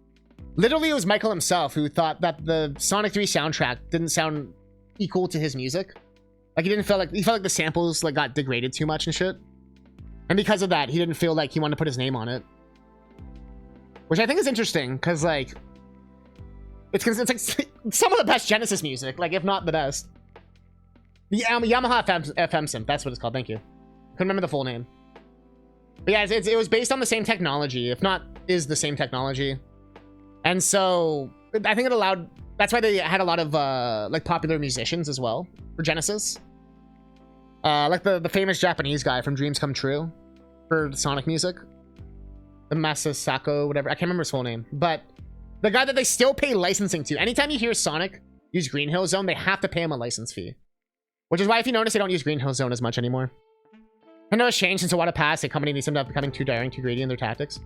Literally, it was Michael himself who thought that the Sonic 3 soundtrack didn't sound equal to his music. Like he felt like the samples like got degraded too much and shit. And because of that, he didn't feel like he wanted to put his name on it. Which I think is interesting, because like it's like some of the best Genesis music, like if not the best. The Yamaha FM synth, that's what it's called. Thank you. Couldn't remember the full name. But yeah, it was based on the same technology, if not is the same technology. And so I think it allowed, that's why they had a lot of like popular musicians as well for Genesis. Like the famous Japanese guy from Dreams Come True for Sonic music. The Masasako, whatever. I can't remember his full name. But the guy that they still pay licensing to. Anytime you hear Sonic use Green Hill Zone, they have to pay him a license fee. Which is why if you notice, they don't use Green Hill Zone as much anymore. I know it's changed since Iwata passed. The company needs to end up becoming too daring, too greedy in their tactics.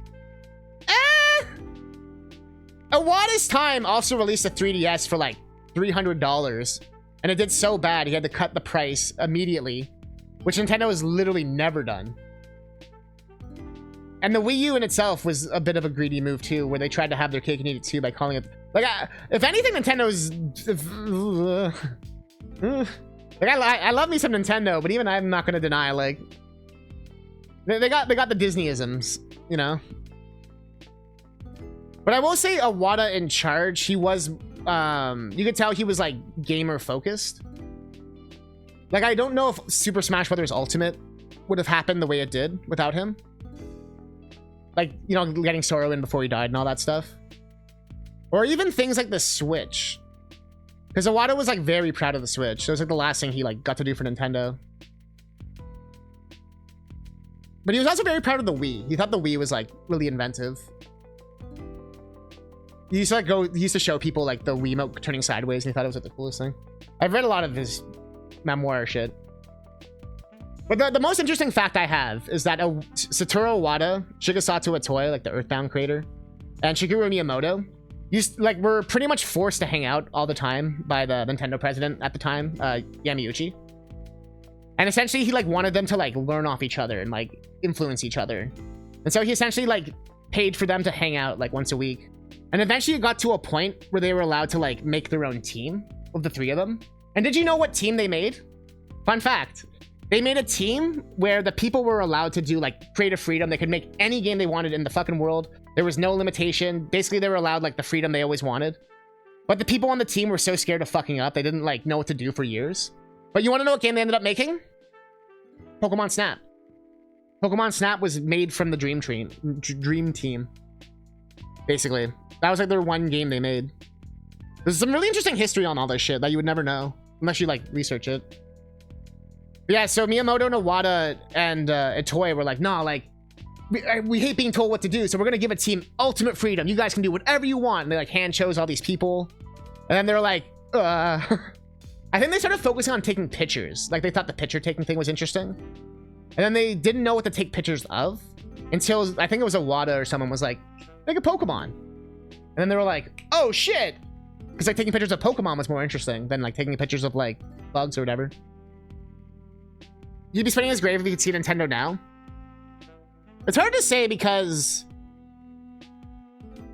Iwata's time also released a 3DS for like $300. And it did so bad, he had to cut the price immediately. Which Nintendo has literally never done. And the Wii U in itself was a bit of a greedy move too, where they tried to have their cake and eat it too by calling it... Like, if anything, Nintendo's... Like, I love me some Nintendo, but even I'm not going to deny, like... They got the Disneyisms, you know? But I will say Iwata in charge, he was... you could tell he was, like, gamer-focused. Like, I don't know if Super Smash Bros. Ultimate would have happened the way it did without him. Like, you know, getting Sora in before he died and all that stuff. Or even things like the Switch. Because Iwata was, like, very proud of the Switch. It was, like, the last thing he, like, got to do for Nintendo. But he was also very proud of the Wii. He thought the Wii was, like, really inventive. He used to, like, he used to show people, like, the Wiimote turning sideways, and he thought it was, like, the coolest thing. I've read a lot of his memoir shit. But the most interesting fact I have is that Satoru Iwata, Shigesato Itoi, like the Earthbound creator, and Shigeru Miyamoto were pretty much forced to hang out all the time by the Nintendo president at the time, Yamauchi. And essentially he like wanted them to like learn off each other and like influence each other. And so he essentially like paid for them to hang out like once a week. And eventually it got to a point where they were allowed to like make their own team of the three of them. And did you know what team they made? Fun fact. They made a team where the people were allowed to do like creative freedom. They could make any game they wanted in the fucking world. There was no limitation. Basically, they were allowed like the freedom they always wanted. But the people on the team were so scared of fucking up, they didn't like know what to do for years. But you want to know what game they ended up making? Pokemon Snap. Pokemon Snap was made from the Dream Team. Basically. That was like their one game they made. There's some really interesting history on all this shit that you would never know. Unless you like research it. But yeah, so Miyamoto and Iwata and Itoi were like, nah, like, we hate being told what to do, so we're gonna give a team ultimate freedom. You guys can do whatever you want. And they like hand chose all these people. And then they're like, I think they started focusing on taking pictures. Like they thought the picture taking thing was interesting. And then they didn't know what to take pictures of until I think it was Iwata or someone was like, make a Pokemon. And then they were like, oh shit. Because like taking pictures of Pokemon was more interesting than like taking pictures of like bugs or whatever. You'd be spinning his grave if you could see Nintendo now. It's hard to say because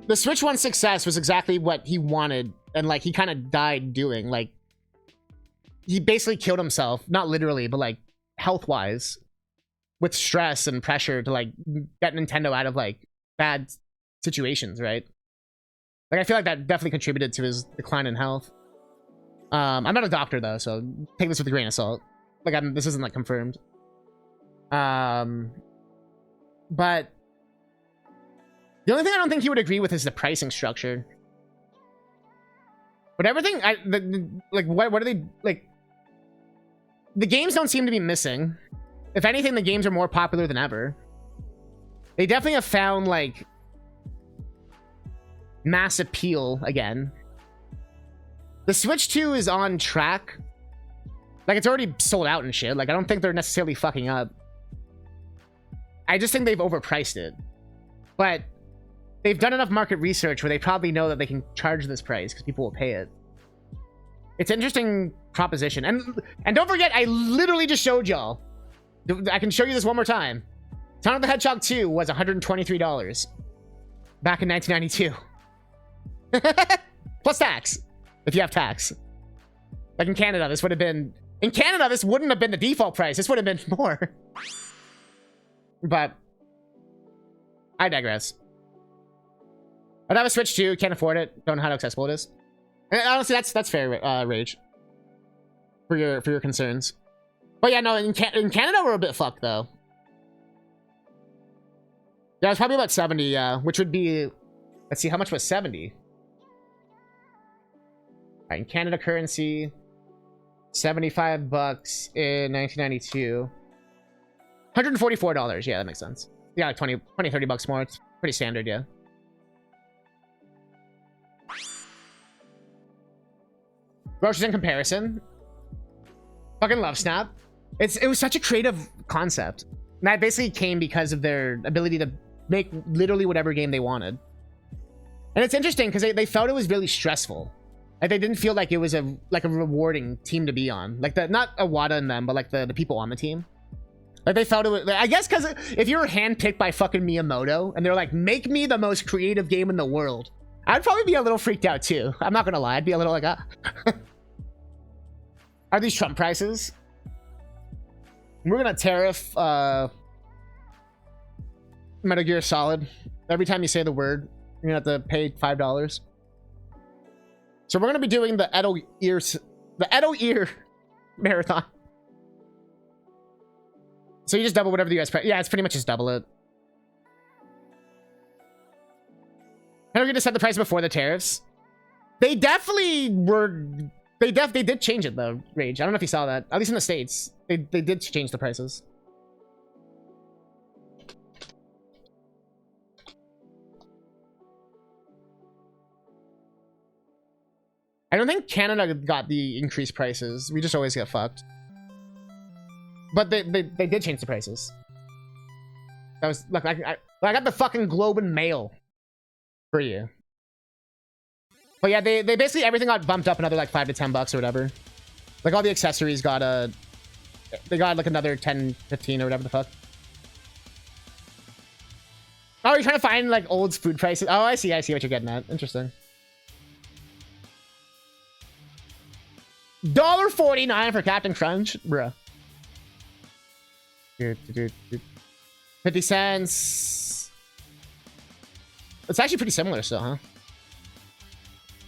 the Switch 1's success was exactly what he wanted and like he kind of died doing. Like he basically killed himself, not literally, but like health-wise with stress and pressure to like get Nintendo out of like bad situations, right? Like I feel like that definitely contributed to his decline in health. I'm not a doctor though, so take this with a grain of salt. Like this isn't like confirmed. But the only thing I don't think he would agree with is the pricing structure. But everything, like what are they like? The games don't seem to be missing. If anything, the games are more popular than ever. They definitely have found like mass appeal again. The Switch 2 is on track. Like, it's already sold out and shit. Like, I don't think they're necessarily fucking up. I just think they've overpriced it. But they've done enough market research where they probably know that they can charge this price because people will pay it. It's an interesting proposition. And don't forget, I literally just showed y'all. I can show you this one more time. Sonic the Hedgehog 2 was $123 back in 1992. Plus tax, if you have tax. Like in Canada, this would have been... In Canada, this wouldn't have been the default price. This would have been more. But I digress. I'd have a Switch too. Can't afford it. Don't know how accessible it is. And honestly, that's fair, Rage. For your concerns. But yeah, no, in Canada, we're a bit fucked, though. Yeah, it's probably about 70, which would be... Let's see, how much was 70? Alright, in Canada currency, 75 bucks in 1992. $144, yeah, that makes sense. Yeah, like 20, 30 bucks more. It's pretty standard, yeah. Groceries in comparison. Fucking love Snap. It was such a creative concept. And that basically came because of their ability to make literally whatever game they wanted. And it's interesting because they felt it was really stressful. Like they didn't feel like it was a rewarding team to be on. Like not Awada and them, but like the people on the team. Like they felt it was, I guess because if you were handpicked by fucking Miyamoto and they're like, make me the most creative game in the world, I'd probably be a little freaked out too. I'm not gonna lie, I'd be a little like, ah. Are these Trump prices? We're gonna tariff Metal Gear Solid. Every time you say the word, you're gonna have to pay $5. So we're gonna be doing the Edo Ear marathon. So you just double whatever the US price. Yeah, it's pretty much just double it. Metal Gear just set the price before the tariffs. They definitely were. They did change it though, Rage. I don't know if you saw that. At least in the States, they did change the prices. I don't think Canada got the increased prices. We just always get fucked. But they did change the prices. That was look. I got the fucking Globe and Mail for you. But yeah, they basically everything got bumped up another like $5 to $10 or whatever. Like all the accessories got they got like another 10, 15 or whatever the fuck. Oh, you're trying to find like old food prices. Oh, I see what you're getting at. Interesting. $1.49 for Captain Crunch, bruh. 50 cents. It's actually pretty similar still, huh?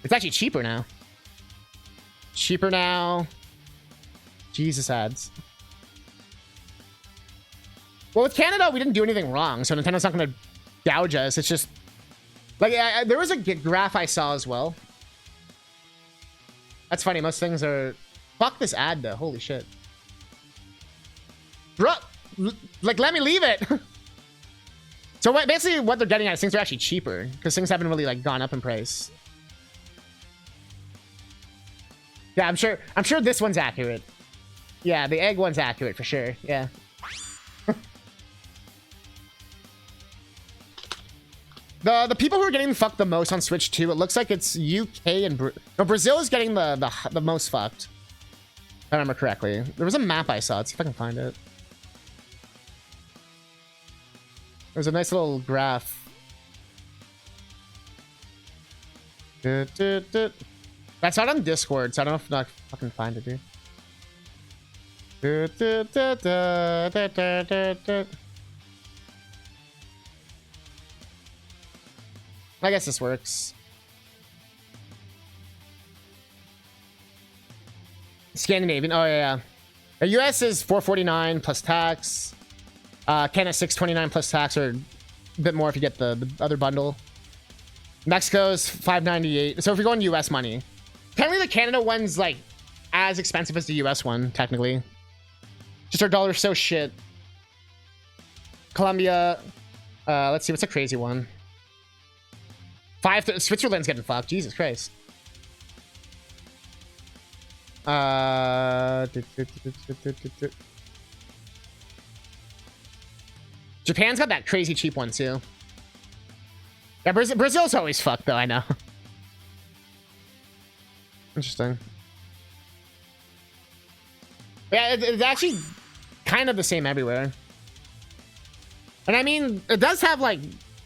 It's actually cheaper now. Cheaper now. Jesus ads. Well, with Canada, we didn't do anything wrong, so Nintendo's not going to gouge us. It's just... Like, there was a graph I saw as well. That's funny. Most things are... Fuck this ad, though. Holy shit. Bro, like, let me leave it. So basically what they're getting at is things are actually cheaper because things haven't really like gone up in price. Yeah, I'm sure this one's accurate. Yeah, the egg one's accurate for sure. Yeah. The people who are getting fucked the most on Switch 2, it looks like it's UK and Brazil is getting the most fucked. If I remember correctly. There was a map I saw. Let's see if I can find it. There's a nice little graph. I saw it on Discord, so I don't know if I fucking find it, dude. I guess this works. Scandinavian. Oh yeah. The US is $4.49 plus tax. Canada $6.29 plus tax, or a bit more if you get the other bundle. Mexico's $5.98. So if you're going US money, apparently the Canada one's like as expensive as the US one, technically. Just our dollar's so shit. Colombia, let's see, what's a crazy one? Switzerland's getting fucked. Jesus Christ. Japan's got that crazy cheap one too. Yeah, Brazil's always fucked though, I know. Interesting. Yeah, it's actually kind of the same everywhere. And I mean, it does have like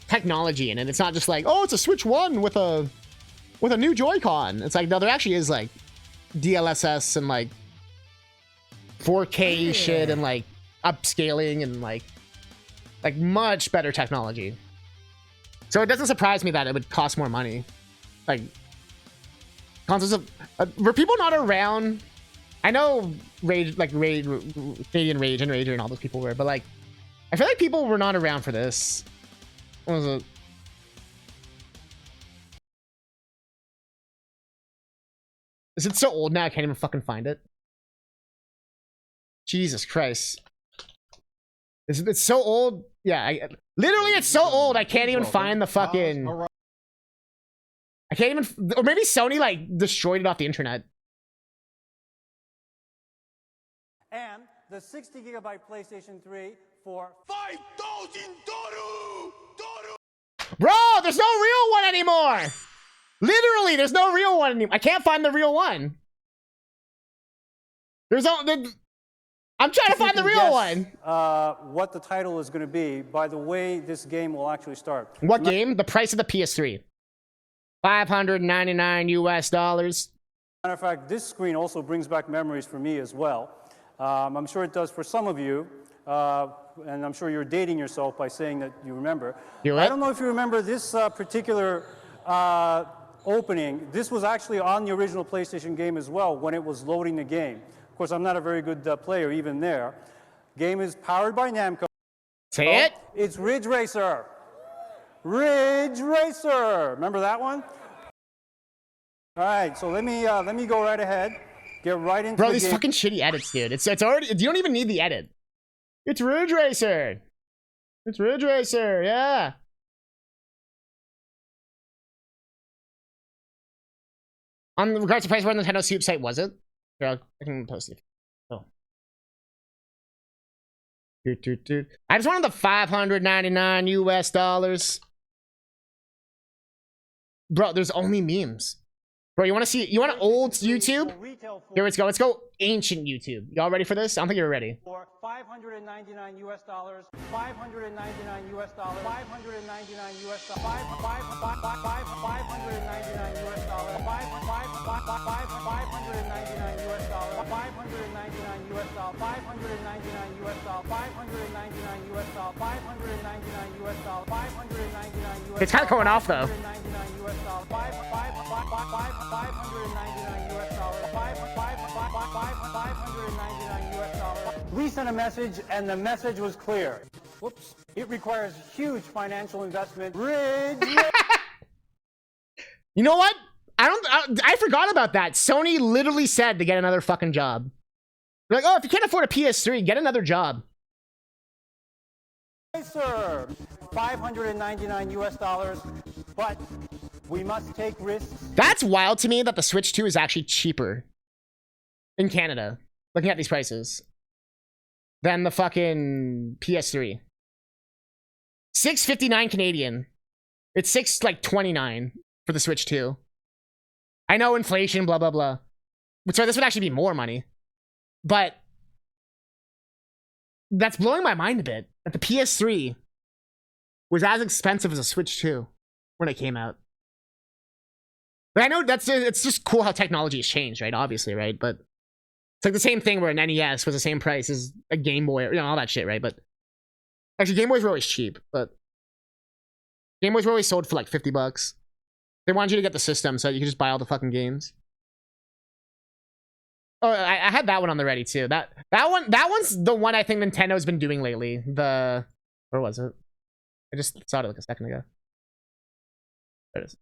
technology in it. It's not just like, oh, it's a Switch 1 with a new Joy-Con. It's like, no, there actually is like DLSS and like 4K shit and like upscaling and like much better technology. So it doesn't surprise me that it would cost more money. Like consoles of were people not around? I know Canadian Rage and Rager and all those people were, but like I feel like people were not around for this. What was it? Is it so old now I can't even fucking find it? Jesus Christ. It's so old. Yeah, literally it's so old I can't even find the fucking... I can't even... Or maybe Sony like destroyed it off the internet. And the 60 gigabyte PlayStation 3 for 5,000 dollars. Bro, there's no real one anymore. Literally, there's no real one anymore. I can't find the real one. There's no... I'm trying to find the real one. What the title is going to be by the way this game will actually start. What game? The price of the PS3. $599 US. Matter of fact, this screen also brings back memories for me as well. I'm sure it does for some of you, and I'm sure you're dating yourself by saying that you remember. I don't know if you remember this particular opening. This was actually on the original PlayStation game as well when it was loading the game. Of course, I'm not a very good player even there. Game is powered by Namco. Say it. It's Ridge Racer. Ridge Racer. Remember that one? All right, so let me go right ahead. Get right into Bro, the these game. fucking shitty edits, dude. It's already... You don't even need the edit. It's Ridge Racer. It's Ridge Racer, yeah. On regards to price, where Nintendo Soup site was it? Here, I can post it. Oh. I just wanted the $599 US. Bro, there's only memes. Bro, you want to see... You want old YouTube? Here, let's go. Let's go ancient YouTube. Y'all ready for this? I don't think you're ready. For $599 US, $599 US, $599 US, $599 US, $599 US, $599 US, $599 US, $599 US, $599 US, $599 US, $599 US. It's kind of going off though. We sent a message, and the message was clear. Whoops. It requires huge financial investment. You know what? I forgot about that. Sony literally said to get another fucking job. They're like, oh, if you can't afford a PS3, get another job. Yes, sir. $599 US, but we must take risks. That's wild to me that the Switch 2 is actually cheaper in Canada, looking at these prices, than the fucking PS3. $659 Canadian. It's $629 for the Switch 2. I know inflation, blah blah blah. So this would actually be more money, but that's blowing my mind a bit. That the PS3 was as expensive as a Switch 2 when it came out. But I know it's just cool how technology has changed, right? Obviously, right? But it's like the same thing where an NES was the same price as a Game Boy, you know, all that shit, right? But actually, Game Boys were always cheap, but Game Boys were always sold for like $50. They wanted you to get the system so you could just buy all the fucking games. Oh, I had that one on the ready too. That one's the one I think Nintendo's been doing lately. Where was it? I just saw it like a second ago. There it is.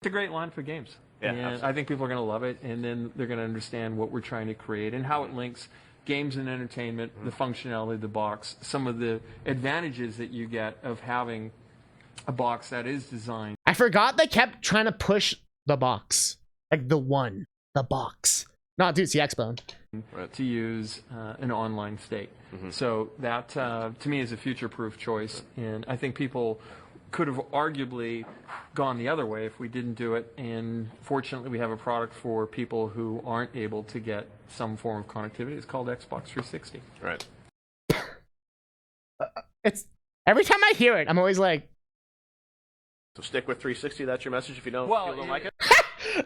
It's a great line for games. Yeah, and absolutely. I think people are going to love it, and then they're going to understand what we're trying to create and how it links games and entertainment, the functionality of the box, some of the advantages that you get of having a box that is designed. I forgot they kept trying to push the box. Like the box. No, dude, it's the X-Bone. To use an online state. So that, to me, is a future-proof choice, and I think people could have arguably gone the other way if we didn't do it, and fortunately we have a product for people who aren't able to get some form of connectivity. It's called Xbox 360. Right. It's every time I hear it, I'm always like, So stick with 360. That's your message. If you don't, Well, you don't like it.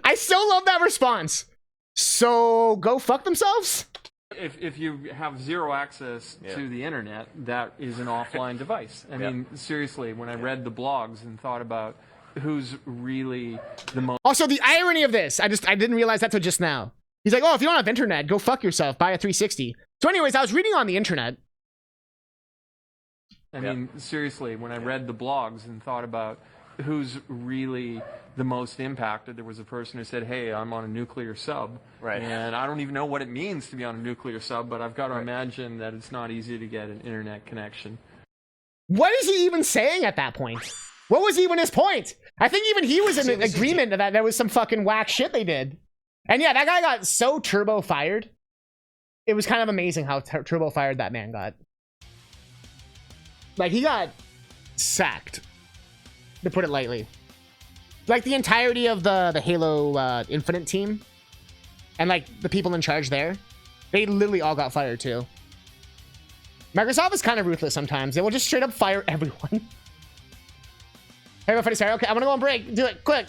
I still love that response. So go fuck themselves? If you have zero access to the internet, that is an offline device. I mean, seriously, when I read the blogs and thought about who's really the most... Also, the irony of this, I didn't realize that till just now. He's like, oh, if you don't have internet, go fuck yourself, buy a 360. So anyways, I was reading on the internet. I mean, seriously, when I read the blogs and thought about who's really the most impacted, there was a person who said, hey, I'm on a nuclear sub. Right. And I don't even know what it means to be on a nuclear sub, but I've got to imagine that it's not easy to get an internet connection. What is he even saying at that point? What was even his point? I think even he was in agreement that there was some fucking whack shit they did. And yeah, that guy got so turbo fired. It was kind of amazing how turbo fired that man got. Like, he got sacked, to put it lightly. Like, the entirety of the Halo Infinite team and, like, the people in charge there, they literally all got fired, too. Microsoft is kind of ruthless sometimes. They will just straight up fire everyone. Hey, funny story. Okay, I'm gonna go on break. Do it, quick.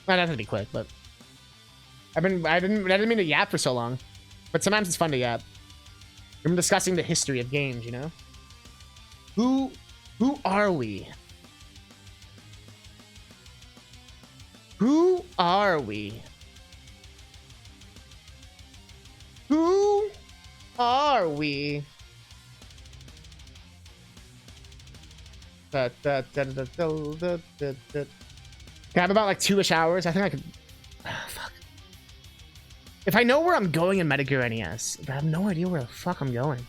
Well, not gonna be quick, but I didn't mean to yap for so long. But sometimes it's fun to yap. I'm discussing the history of games, you know? Who are we? Who are we? Who are we? Can I have about like 2-ish hours? I think I could. Oh, fuck. If I know where I'm going in Metal Gear NES, but I have no idea where the fuck I'm going.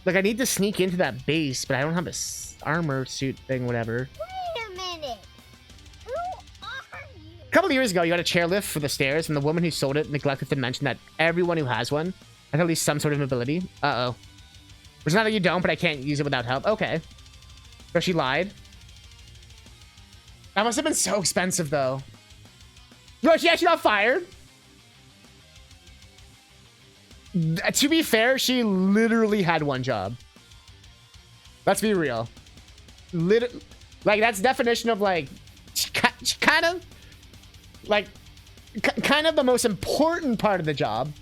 Like, I need to sneak into that base, but I don't have this armor suit thing, whatever. Wait a minute. Who are you? A couple of years ago, you got a chairlift for the stairs, and the woman who sold it neglected to mention that everyone who has one has at least some sort of ability. Uh-oh. Which is not that you don't, but I can't use it without help. Okay. So she lied. That must have been so expensive, though. No, she actually got fired. To be fair, she literally had one job. Let's be real. Like, that's definition of, like, kind of the most important part of the job.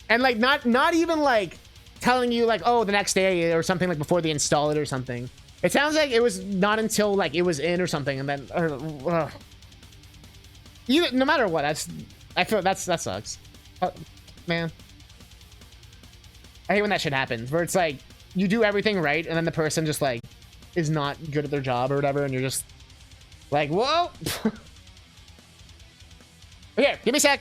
And, like, not even, like, telling you, like, oh, the next day or something, like, before they install it or something. It sounds like it was not until, like, it was in or something, and then... no matter what, I feel that sucks. Man. I hate when that shit happens, where it's like, you do everything right, and then the person just, like, is not good at their job or whatever, and you're just like, whoa! Here, give me a sec.